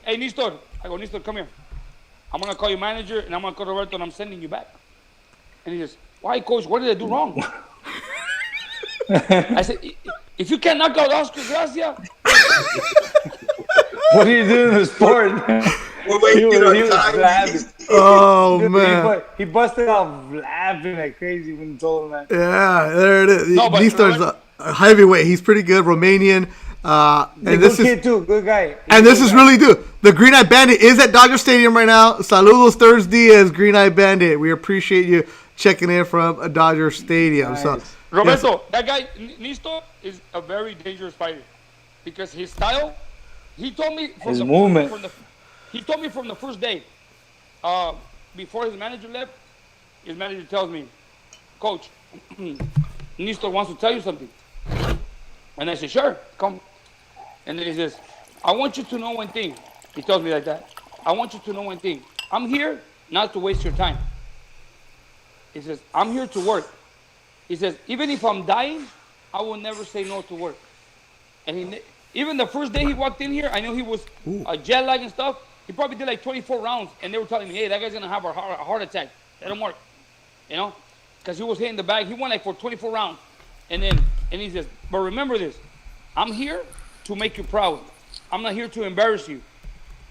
hey, Nestor. I go, Nestor, come here. I'm going to call your manager, and I'm going to call Roberto, and I'm sending you back. And he says, why, coach? What did I do wrong? I said, if you can't knock out Oscar Gracia. What do you do in the sport? He was laughing. Oh, Dude, man. He busted out laughing like crazy when he told him that. Yeah, there it is. No, but Nestor's a heavyweight. He's pretty good. Romanian. And Good kid too, good guy. And this is really good. The Green Eye Bandit is at Dodger Stadium right now. Saludos ThursDIAZ, Green Eye Bandit. We appreciate you checking in from Dodger Stadium. Nice. So, Roberto, that guy, Nestor, is a very dangerous fighter. Because his style, he told me from His the movement. he told me from the first day, before his manager left, his manager tells me, Coach, Nestor wants to tell you something. And I said, sure, come. And then he says, I want you to know one thing. He tells me like that. I want you to know one thing. I'm here not to waste your time. He says, I'm here to work. He says, even if I'm dying, I will never say no to work. And even the first day he walked in here, I knew he was jet lag and stuff. He probably did like 24 rounds, and they were telling me, hey, that guy's going to have a heart attack. Let him work. You know? Because he was hitting the bag. He went like for 24 rounds. And he says, but remember this. I'm here to make you proud. I'm not here to embarrass you.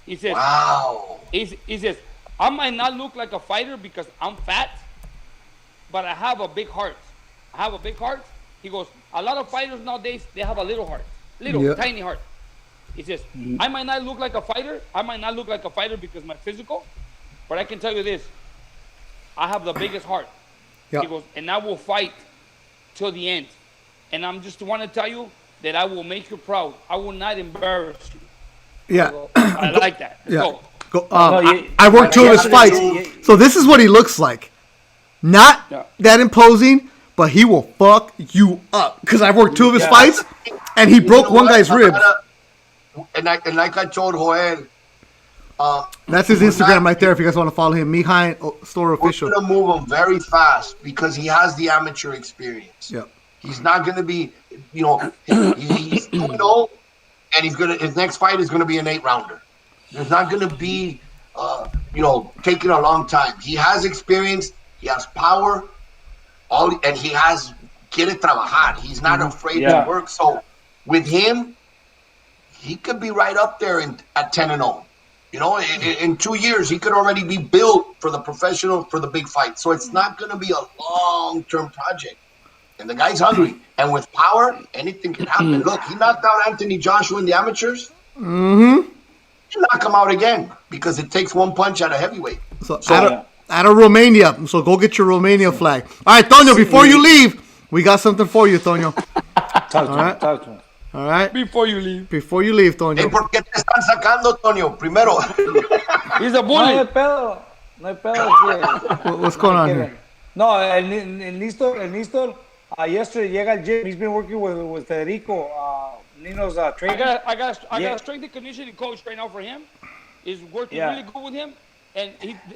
He says, wow. He says, I might not look like a fighter because I'm fat, but I have a big heart. I have a big heart. He goes, a lot of fighters nowadays, they have a little heart. Tiny heart. He says, I might not look like a fighter. I might not look like a fighter because my physical, but I can tell you this. I have the biggest heart. He goes, and I will fight till the end. And I'm just want to tell you that I will make you proud. I will not embarrass you. Yeah. I like that. Let's go. I worked two of his fights. So this is what he looks like. Not that imposing, but he will fuck you up. Because I've worked two of his fights, and he broke one guy's ribs. And like I told Joel, that's his Instagram right there if you guys want to follow him. Mihai Store Official. We're going to move him very fast because he has the amateur experience. Yep. He's not going to be, he's 2-0, and his next fight is going to be an 8-rounder. There's not going to be, taking a long time. He has experience. He has power. And he has quiere trabajar. He's not afraid to work. So with him, he could be right up there at 10-0. You know, in 2 years, he could already be built for the professional, for the big fight. So it's not going to be a long-term project. And the guy's hungry. And with power, anything can happen. Look, he knocked out Anthony Joshua in the amateurs. Mm-hmm. He'll knock him out again because it takes one punch at a heavyweight. So out of Romania. So go get your Romania flag. All right, Tono, before you leave, we got something for you, Tono. Talk to him. All right. Before you leave. Before you leave, Tono. Hey, ¿por qué te están sacando, Toño? Primero. He's a No bully. hay pedo. No hay pedo. What's going on here? No, el Nistor, yesterday llega al gym. He's been working with Federico, Nino's trainer. I got a strength and conditioning coach right now for him. He's working really good with him. And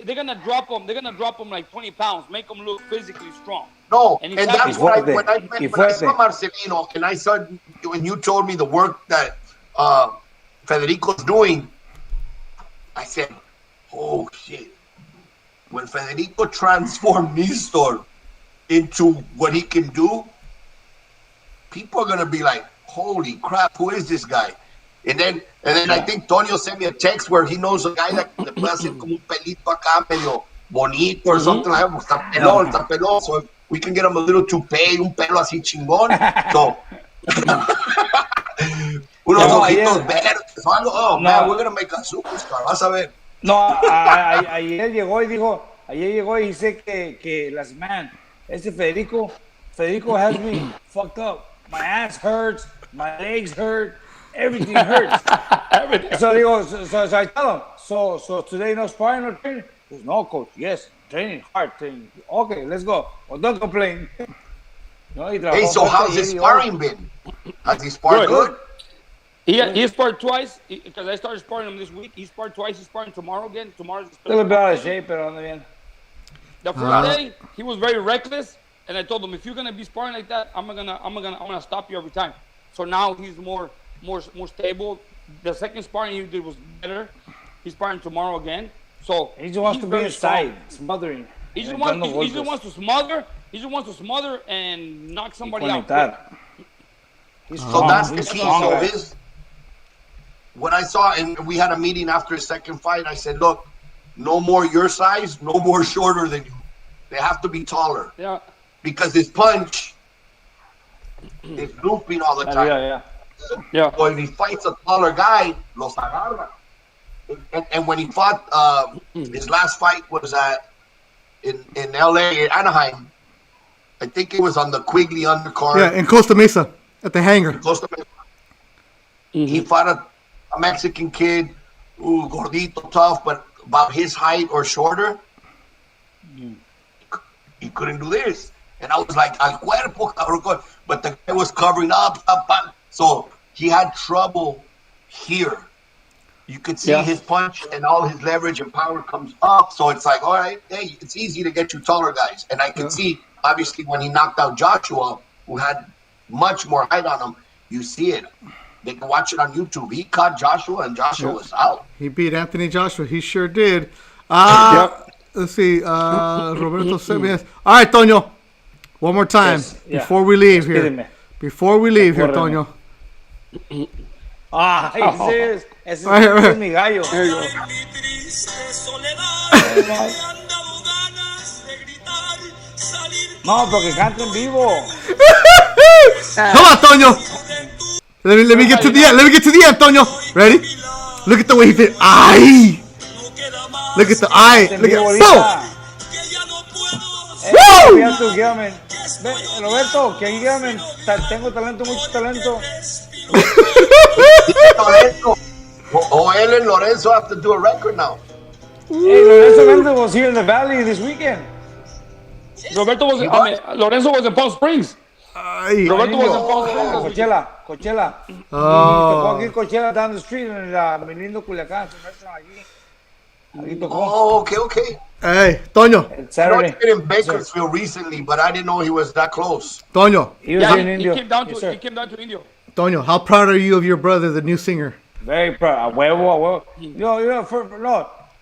they're gonna drop him. They're gonna drop him like 20 pounds, make him look physically strong. No, and that's when I saw Marcelino, and I saw when you told me the work that Federico's doing, I said, "Oh shit!" When Federico transformed Nistor into what he can do, people are gonna be like, "Holy crap! Who is this guy?" And then I think Tonio sent me a text where he knows a guy that le puede hacer como un pelito acá medio bonito or something like that. Está pelón, so we can get him a little toupee, un pelo así chingón. So, unos ojitos verdes. Oh, man, we're gonna make a superstar. Vas a ver. No, ayer llegó y dice que las man, ese Federico has me fucked up. My ass hurts, my legs hurt. Everything hurts. So I tell him, so today no sparring or training? He goes, no, coach, yes, training, hard training. Okay, let's go. Well, don't complain. Hey, so how's his sparring been? Has he sparred good? He sparred twice, because I started sparring him this week. He sparred twice, he's sparring tomorrow again. Tomorrow's a little bit out of shape, pero anda bien. The first day, he was very reckless, and I told him, if you're gonna be sparring like that, I'm gonna stop you every time. So now he's more stable. The second sparring he did was better. He's sparring tomorrow again. So he just wants to be inside, smothering. He just wants to smother. He just wants to smother and knock somebody out. So that's the key. So what I saw, and we had a meeting after his second fight. I said, look, no more your size, no more shorter than you. They have to be taller. Yeah. Because his punch is looping all the time. Yeah. So if he fights a taller guy, los agarra. And when he fought, his last fight was in LA, Anaheim. I think it was on the Quigley undercard. Yeah, in Costa Mesa, at the hangar. Costa Mesa. He fought a Mexican kid, gordito, tough, but about his height or shorter. He couldn't do this. And I was like, al cuerpo, cabrón. But the guy was covering up. So he had trouble here. You could see his punch and all his leverage and power comes up. So it's like, all right, hey, it's easy to get you taller guys. And I could see, obviously, when he knocked out Joshua, who had much more height on him, you see it. They can watch it on YouTube. He caught Joshua, and Joshua was out. He beat Anthony Joshua. He sure did. Let's see. Roberto sent me this. All right, Toño. One more time before we leave here. Before we leave here, Toño. Ese es mi gallo. No, porque canta en vivo. Come on, Toño. Let me get to the end. Let me get to the end, Toño. Ready? Look at the way he fit. Ay. Look at the eye. Look at boom. Woo! Roberto, que dígame, tengo talento, mucho talento. Él and Lorenzo have to do a record now. Hey, Lorenzo was here in the Valley this weekend. Lorenzo was in Palm Springs. Roberto was in Palm Springs. Coachella. Oh. Te puedo Coachella down the street en mi lindo Culiacán. Oh, okay. Hey, Toño. I know he's been in Bakersfield recently, but I didn't know he was that close. Toño. He was in Indio. He came down to Indio. Toño, how proud are you of your brother, the new singer? Very proud. A huevo.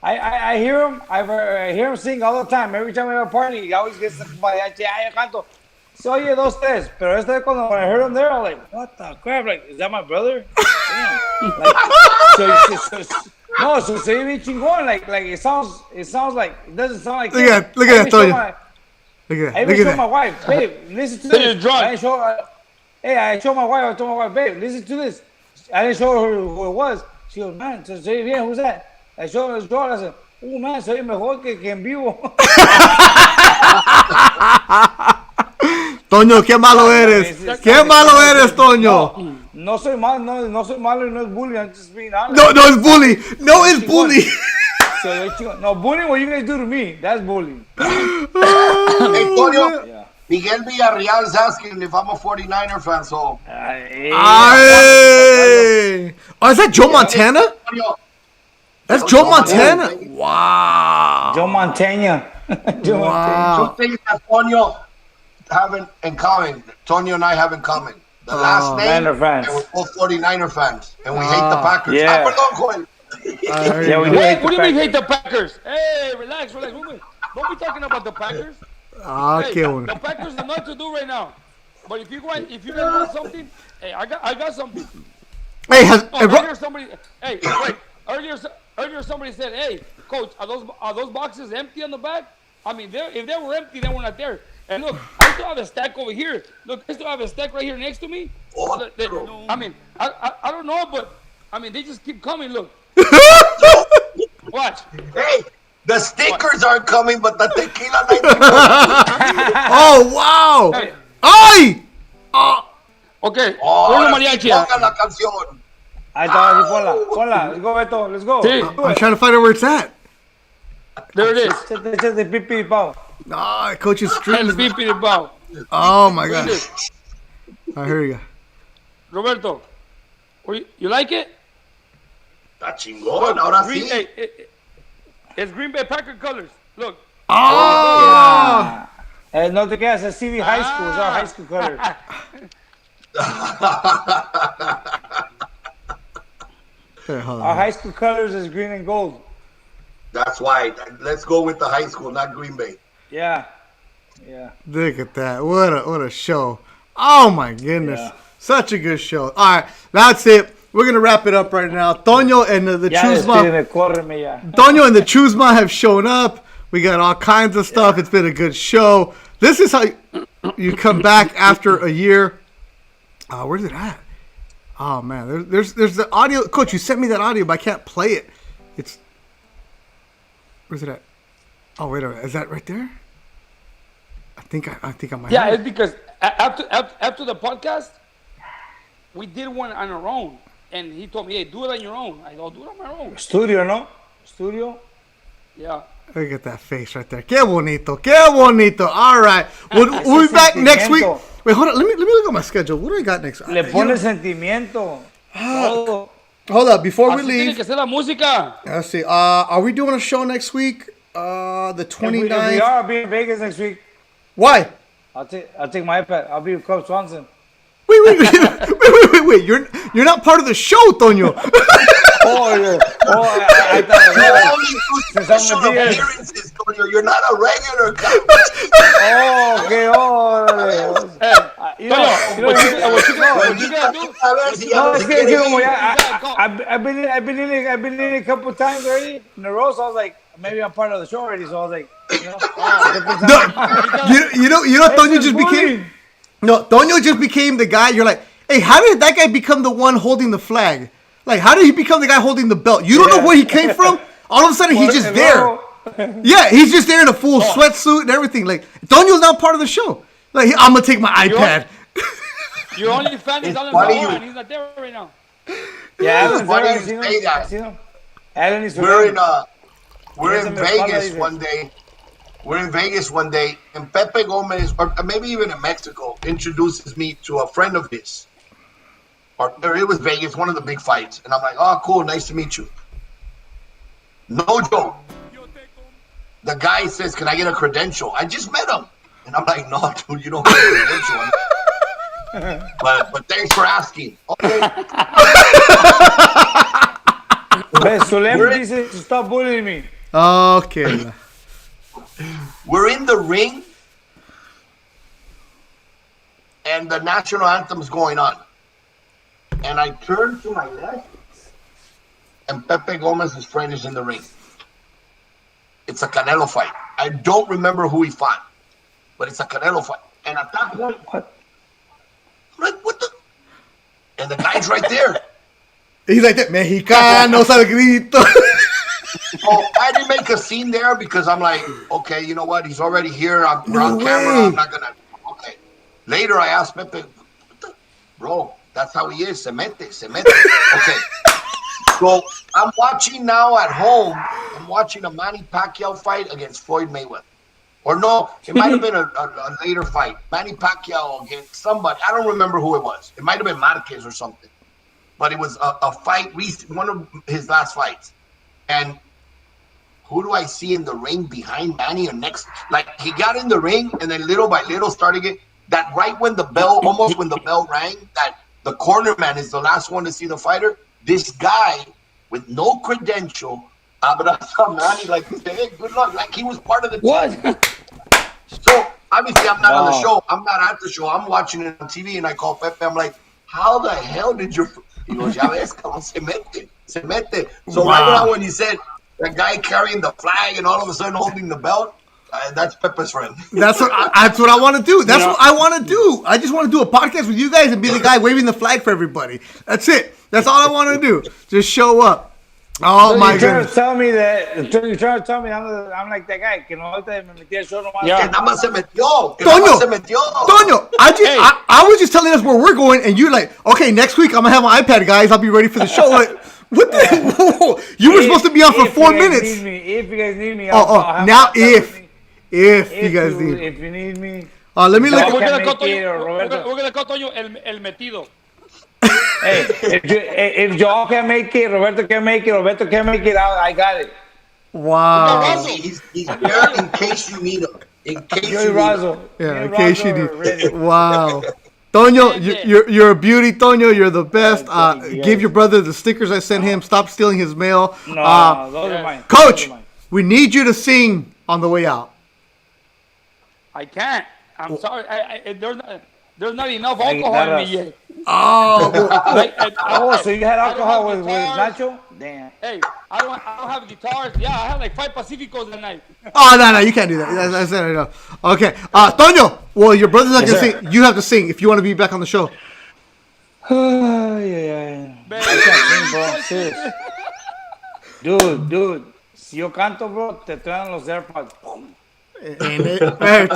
I hear him. I hear him sing all the time. Every time we have a party, he always gets the mariachi. Ay, yo canto. Se oye dos, tres. Pero esta vez when I heard him there, I was like, what the crap? Like, is that my brother? Damn. Like, so se oye bien chingón. Like it sounds like, it doesn't sound like. Look at that, Tonya. Look at that. I even showed my wife, babe, listen to this. I showed my wife, I told my wife, babe, listen to this. I didn't show her who it was. She goes, man, se oye bien, who's that? I showed her, I said, oh man, se oye mejor que en vivo. Toño, qué malo eres. Qué malo eres, Toño. No soy malo, no soy malo y no es bully. I'm just being honest. No, it's bully. No, it's bully. No, bullying, what you guys do to me, that's bullying. Hey, Toño, Miguel Villarreal is asking if I'm a 49er fan, so. Ay. Oh, is that Joe Montana? That's Joe Montana? Wow. Joe Montana. Wow. Two things that Toño have in common. Toño and I have in common. The last name, and we're both 49er fans. And we hate the Packers. Yeah. Yeah, we do. Hey, what do you mean hate the Packers? Hey, relax. Don't be talking about the Packers. The Packers are not to do right now. But if you guys want something, hey, I got something. Hey, earlier somebody said, "Hey, coach, are those boxes empty on the back?" I mean, if they were empty, they were not there. And look, I still have a stack over here. Look, I still have a stack right here next to me. I mean, I don't know, but I mean, they just keep coming. Look. Watch. Hey, the stickers aren't coming, but the tequila night. Oh, wow. Hey. Ay! Okay. Oh, mariachi. Pongan la canción. Ahí está, ponla. Let's go, Beto. Let's go. Sí. I'm trying to find out where it's at. There it is. Échate pipi, pao. Ah, coach's stream. El pipi de pao. Oh, my God. All right, here you go. Roberto, you like it? Está chingón, ahora sí. It's Green Bay Packer colors. Look. Oh! No te quedas, es CV High School. It's our high school color. Our high school colors is green and gold. That's why. Let's go with the high school, not Green Bay. Yeah. Look at that. What a show. Oh, my goodness. Yeah. Such a good show. All right, that's it. We're going to wrap it up right now. Toño and the Chusma. Toño and the Chusma have shown up. We got all kinds of stuff. It's been a good show. This is how you come back after a year. Where's it at? Oh, man. There's the audio. Coach, you sent me that audio, but I can't play it. Where's it at? Oh, wait a minute. Is that right there? I think I might. Yeah, it's because after the podcast, we did one on our own. And he told me, hey, do it on your own. I go, do it on my own. Studio, no? Studio? Yeah. Look at that face right there. Qué bonito. Qué bonito. All right. We'll be back next week. Wait, hold on. Let me look at my schedule. What do I got next? Le pone sentimiento. Hold up. Before we leave. Tiene que ser la música. Let's see. Are we doing a show next week? The 29th? If we are, I'll be in Vegas next week. Why? I'll take my iPad. I'll be with Coach Swanson. Wait. You're not part of the show, Toño. I thought Special appearances, Toño. You're not a regular guy. Okay. What you gotta do? I've been in a couple times already in a row, so I was like, maybe I'm part of the show already. So I was like, Toño just became. No, Toño just became the guy. You're like, hey, how did that guy become the one holding the flag? Like, how did he become the guy holding the belt? You don't know where he came from? All of a sudden, he's just there. Yeah, he's just there in a full sweatsuit and everything. Like, Toño's not part of the show. Like, I'm going to take my iPad. Your only fan is Alan Zamora, and he's not there right now. Yeah, It's funny you say that. We're in Vegas one day. We're in Vegas one day, and Pepe Gomez, or maybe even in Mexico, introduces me to a friend of his. Or it was Vegas, one of the big fights. And I'm like, oh, cool, nice to meet you. No joke. The guy says, can I get a credential? I just met him. And I'm like, no, dude, you don't get a credential. But thanks for asking. Okay. Best celebrity says to stop bullying me. Okay. We're in the ring, and the national anthem's going on. And I turn to my left, and Pepe Gomez's friend is in the ring. It's a Canelo fight. I don't remember who he fought, but it's a Canelo fight. And at that point, I'm like, what the? And the guy's right there. He's like, Mexicanos al grito. So I didn't make a scene there because I'm like, okay, you know what? He's already here. We're on camera. I'm not going to. Okay. Later, I asked Pepe, bro, that's how he is. Se mete. Okay. So I'm watching now at home. I'm watching a Manny Pacquiao fight against Floyd Mayweather. Or no, it might have been a later fight. Manny Pacquiao against somebody. I don't remember who it was. It might have been Marquez or something. But it was a fight, one of his last fights. And who do I see in the ring behind Manny or next? Like, he got in the ring, and then little by little started getting that right when the bell, almost when the bell rang, that the corner man is the last one to see the fighter. This guy with no credential, abraza Manny like, hey, good luck. Like, he was part of the team. What? So, obviously, I'm not on the show. I'm not at the show. I'm watching it on TV, and I call Pepe. I'm like, how the hell did your... He goes, ya ves, cabrón, se mete. So right now when you said the guy carrying the flag and all of a sudden holding the belt, that's Pepe's friend. That's what I want to do. That's what I want to do. I just want to do a podcast with you guys and be the guy waving the flag for everybody. That's it. That's all I want to do. Just show up. Oh so my goodness! You're trying to tell me I'm like that guy que no me metí el show nomás. Que nada más se metió. Tono, I was just telling us where we're going, and you're like, okay, next week I'm gonna have my iPad, guys. I'll be ready for the show. Like, what the? You were supposed to be on for 4 minutes. If you guys need me, now if you guys need me. If you need me. Let me look. We're gonna call Toño el metido. Hey, if Joel can't make it, Roberto can't make it, I got it. Wow. He's there in case you need him. In case you need him. Yeah, in case you need. Wow. Toño, you're a beauty, Toño. You're the best. Give your brother the stickers I sent him. Stop stealing his mail. No, those are mine. Coach, we need you to sing on the way out. I can't. I'm sorry. There's not enough alcohol in me yet. Oh, so you had alcohol with Nacho? Damn. Hey, I don't have guitars. Yeah, I had like 5 Pacificos that night. Oh, no, you can't do that. That's not enough. Okay. Toño, well, your brother's not going to sing. You have to sing if you want to be back on the show. Yeah. I can't sing, bro. Dude. Si yo canto, bro, te traen los AirPods. Right here,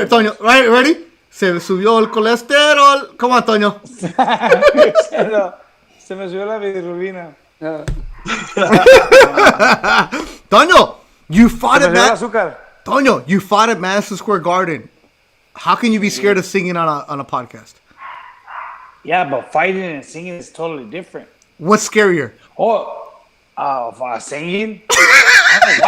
Toño. Right, ready? Se subió el colesterol. Come on, Toño. Se me subió la bilirrubina. Toño, you fought at Madison Square Garden. How can you be scared of singing on a podcast? Yeah, but fighting and singing is totally different. What's scarier? Singing? I don't know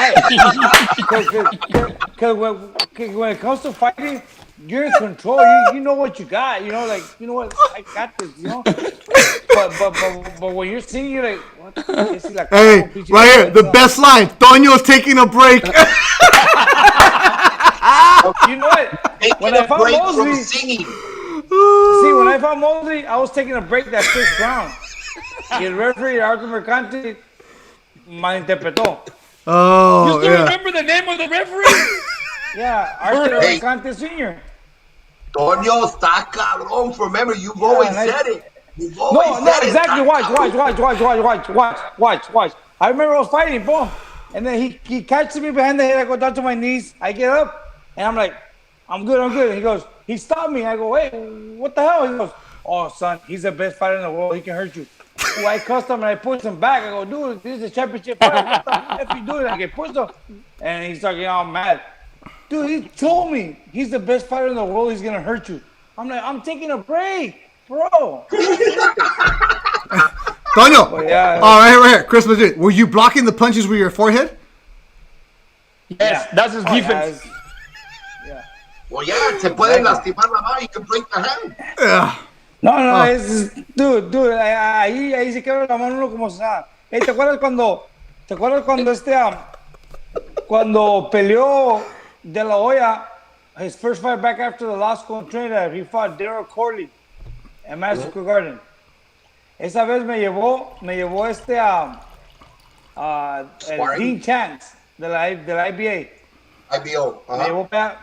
why. Because when it comes to fighting, you're in control. You know what you got. You know what? I got this. You know. But when you're singing, you're like, what? Hey, right here, the best line. Toño's taking a break. You know what? When I found Mosley, when I found Mosley, I was taking a break that 6th round. Y el referee, Arthur Mercante, malinterpretó. Oh, you still remember the name of the referee? Yeah, Arthur Mercante Sr. Toño está cabrón. Remember, you've always said it. No, exactly. Watch. I remember I was fighting, boom. And then he catches me behind the head. I go down to my knees. I get up, and I'm like, I'm good. And he goes, he stopped me. I go, wait, what the hell? He goes, oh, son, he's the best fighter in the world. He can hurt you. So I cussed him, and I pushed him back. I go, dude, this is a championship fight. What the F you doing? I get pushed him. And he started getting all mad. Dude, he told me he's the best fighter in the world. He's going to hurt you. I'm like, I'm taking a break, bro. Toño, right here, Christmas Day. Were you blocking the punches with your forehead? Yes, that's his defense. Yeah. Well, yeah, se puede lastimar la mano. You can break the hand. Yeah. No, it's dude, ahí se quebra la mano uno como si nada. Hey, ¿te acuerdas cuando cuando peleó De La Hoya, his first fight back after the loss con Trinidad, he fought Daryl Corley en Madison Square Garden. Esa vez me llevó el Dean Chance de la IBA. IBO.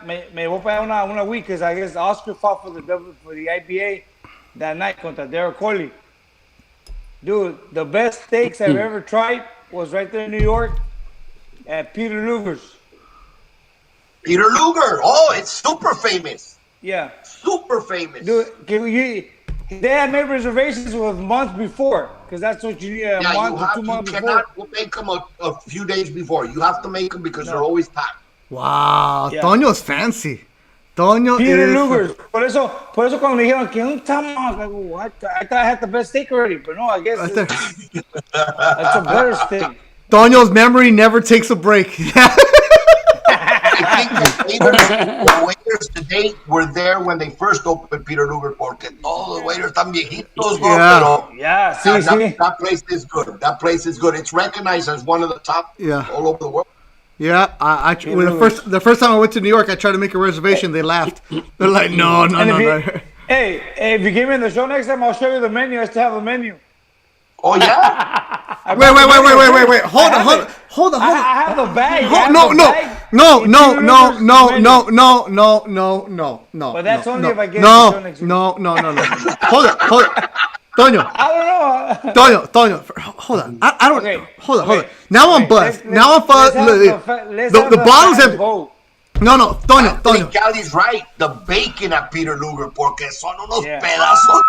Me llevó para una week because I guess Oscar fought for the IBA that night contra Daryl Corley. Dude, the best steaks I've ever tried was right there in New York at Peter Luger's. Peter Luger. Oh, it's super famous. Yeah. Super famous. Dude, they had made reservations with months before because that's what you need a month or 2 months before. You cannot make them a few days before. You have to make them because they're always packed. Wow, Yeah. Toño's fancy. Toño Peter is... Luger's. Por eso cuando me dijeron que un tomahawk, I go, what? I thought I had the best steak already, but no, I guess Right there. that's a better steak. Toño's memory never takes a break. I think the waiters today were there when they first opened Peter Luger porque todos los waiters están viejitos, bro. Yeah. Pero Yeah, sí. that place is good. That place is good. It's recognized as one of the top all over the world. Yeah, when the first time I went to New York, I tried to make a reservation. They laughed. They're like, no. Hey, if you give me the show next time, I'll show you the menu. I still have the menu. Oh yeah. Wait. Hold on. I have the bag. No. But that's only if I get the show next week. No. Hold on. Toño. I don't know. Toño. Hold on. I don't. Okay. Hold on. Okay. Now I'm buzzed. The bottles have. No, Toño. Cali's right. The bacon at Peter Luger porque son unos pedazos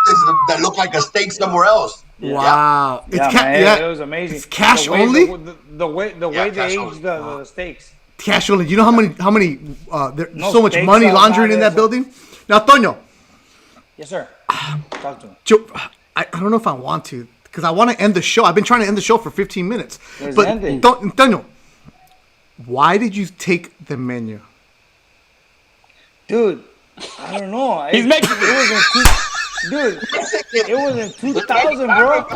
that look like a steak somewhere else. Wow. It was amazing. It's cash only? The way they age the steaks. Cash only. You know how many there's No so much steaks money out laundering in there, that building? Now, Toño. Yes, sir. Talk to me. I don't know if I want to because I want to end the show. I've been trying to end the show for 15 minutes. But Toño, why did you take the menu? Dude, I don't know. He's Mexican. It was in 2000, bro.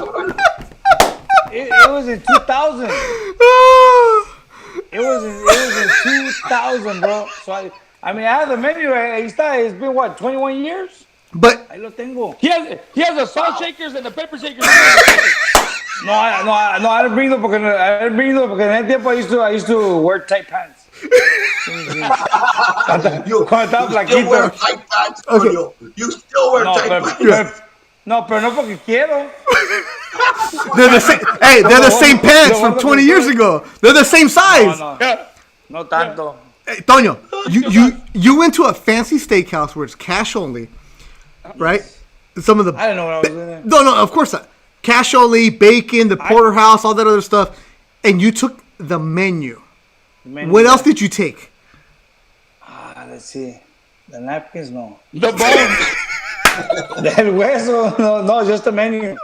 It was in 2000. It was in 2000, bro. So I mean, I have the menu. It's been what, 21 years? But Ahí lo tengo. He has the salt shakers and the pepper shakers. No, I didn't bring them because in that tiempo I used to wear tight pants. You still wear tight pants, Julio. You still wear tight pants. No, pero no porque quiero. they're the same. Hey, they're the same pants from 20 years ago. They're the same size. No tanto. Hey, Toño, you went to a fancy steakhouse where it's cash only, right? Some of the I didn't know what I was in there. No, of course not. Cash only, bacon, the porterhouse, all that other stuff, and you took the menu. What else did you take? Let's see. The napkins, no. The bone. El hueso, no, just the menu.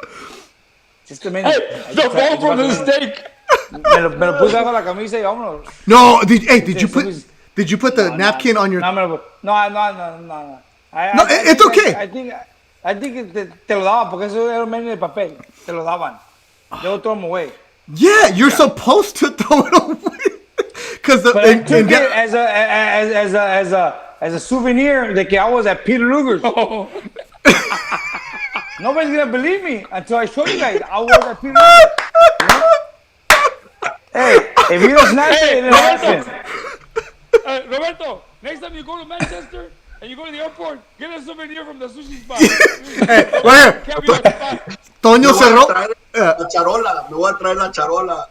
Just the menu. Hey, the bone from the steak. Me lo puse bajo la camisa y vámonos. No, did you put the napkin on your? No. It's okay. I think te lo daban porque eso era un menú de papel. Te lo daban. They will throw them away. Yeah, you're supposed to throw it away. Because But I took it as a souvenir de que I was at Peter Luger's. Nobody's gonna believe me until I show you guys. I was at Peter Luger's. Hey, if you don't snap it, it'll happen. Roberto, next time you go to Manchester and you go to the airport, get a souvenir from the sushi spot. Hey, right here. Toño cerró. La charola, me voy a traer la charola.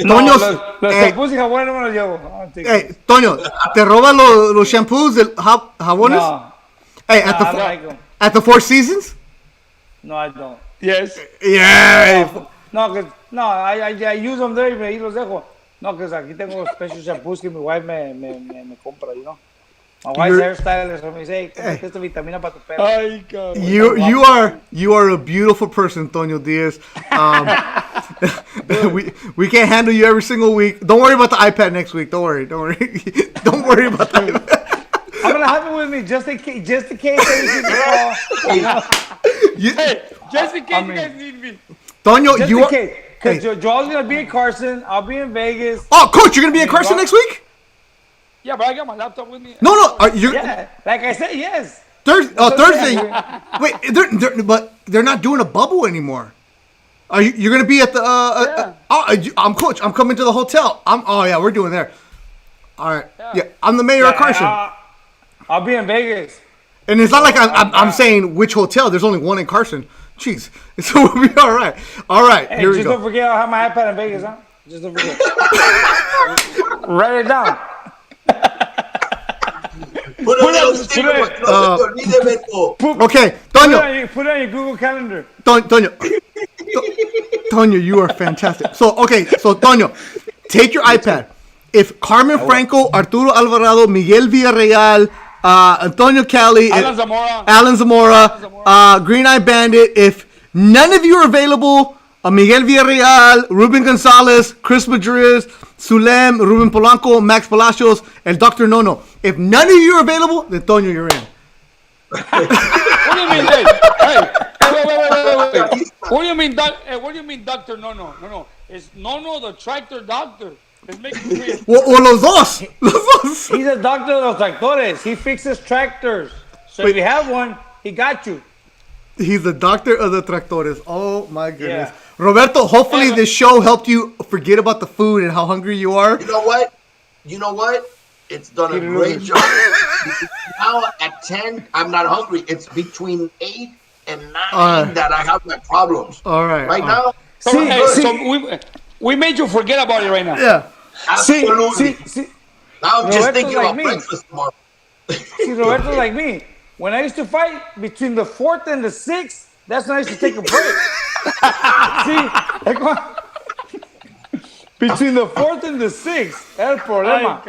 No, los shampoos y jabones no me los llevo. Hey, Toño, ¿te roban los shampoos, jabones? No. Hey, at the Four Seasons? No, I don't. Yes. Yeah. No, I use them there y ahí los dejo. No, que aquí tengo special shampoos que mi wife me compra, you know. My wife's hairstylist me dice, hey, esta vitamina para tu pelo. Ay, cabrón. You are a beautiful person, Toño Diaz. We can't handle you every single week. Don't worry about the iPad next week. Don't worry. Don't worry about the iPad. I'm gonna have it with me just in case anything call. Hey, just in case you guys need me. Toño, Just you in are. case. Because Joel's going to be in Carson. I'll be in Vegas. Oh, Coach, you're going to be in Carson next week? Yeah, but I got my laptop with me. No. You're, Yeah, like I said, yes. Thursday. Wait, they're not doing a bubble anymore. You're going to be at the... I'm Coach. I'm coming to the hotel. We're doing there. All right. Yeah, I'm the mayor of Carson. I'll be in Vegas. And it's not like I'm saying which hotel. There's only one in Carson. Jeez. So we'll be all right. All right. Hey, here we just go. don't forget I'll have my iPad in Vegas, huh? Just don't forget. Write it down. Okay, Tono. Put it on your Google Calendar. Tono, you are fantastic. So Tono, take your iPad. If Carmen Franco, Arturo Alvarado, Miguel Villarreal, Antonio Cali, Alan Zamora, Green Eye Bandit, if none of you are available, Miguel Villarreal, Ruben Gonzalez, Chris Madriz, Sulem, Ruben Polanco, Max Palacios, and Dr. Nono. If none of you are available, then Tono, you're in. What do you mean, wait? What do you mean, what do you mean, Dr. Nono? No. It's Nono the tractor doctor. Let's make it clear. Los dos. He's a doctor of los tractores. He fixes tractors. So if you have one, he got you. He's the doctor of the tractores. Oh, my goodness. Yeah. Roberto, hopefully this show helped you forget about the food and how hungry you are. You know what? It's done a great job. Now at 10, I'm not hungry. It's between 8 and 9 that I have my problems. All right. Now. So we made you forget about it right now. Yeah. Absolutely. Now I'm just Roberto's thinking like about me. breakfast tomorrow. See, Roberto's like me. When I used to fight between the 4th and the 6th, that's when I used to take a break. Between the 4th and the 6th, el problema.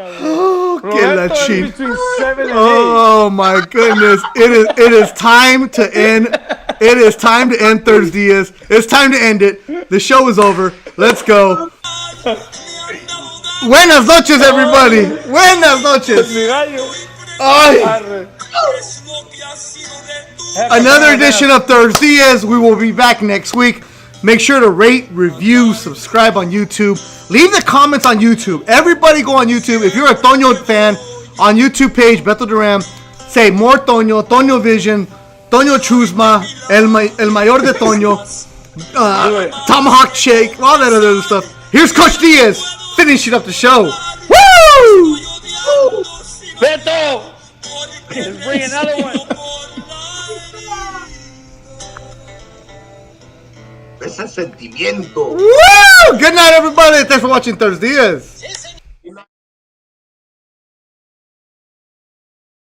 Roberto is between 7 and 8. Oh my goodness! It is time to end. It is time to end ThursDIAZ. It's time to end it. The show is over. Let's go. Buenas noches, everybody. Buenas noches. Another edition of ThursDIAZ. We will be back next week. Make sure to rate, review, subscribe on YouTube. Leave the comments on YouTube. Everybody go on YouTube. If you're a Tono fan, on YouTube page, Beto Duran, say more Tono, Tono Vision, Tono Chusma, El Mayor de Tono, Tomahawk Shake, all that other stuff. Here's Coach Diaz finishing up the show. Woo! Beto! Let's bring another one. Ese sentimiento. Woo! Good night, everybody. Thanks for watching ThursDIAZ.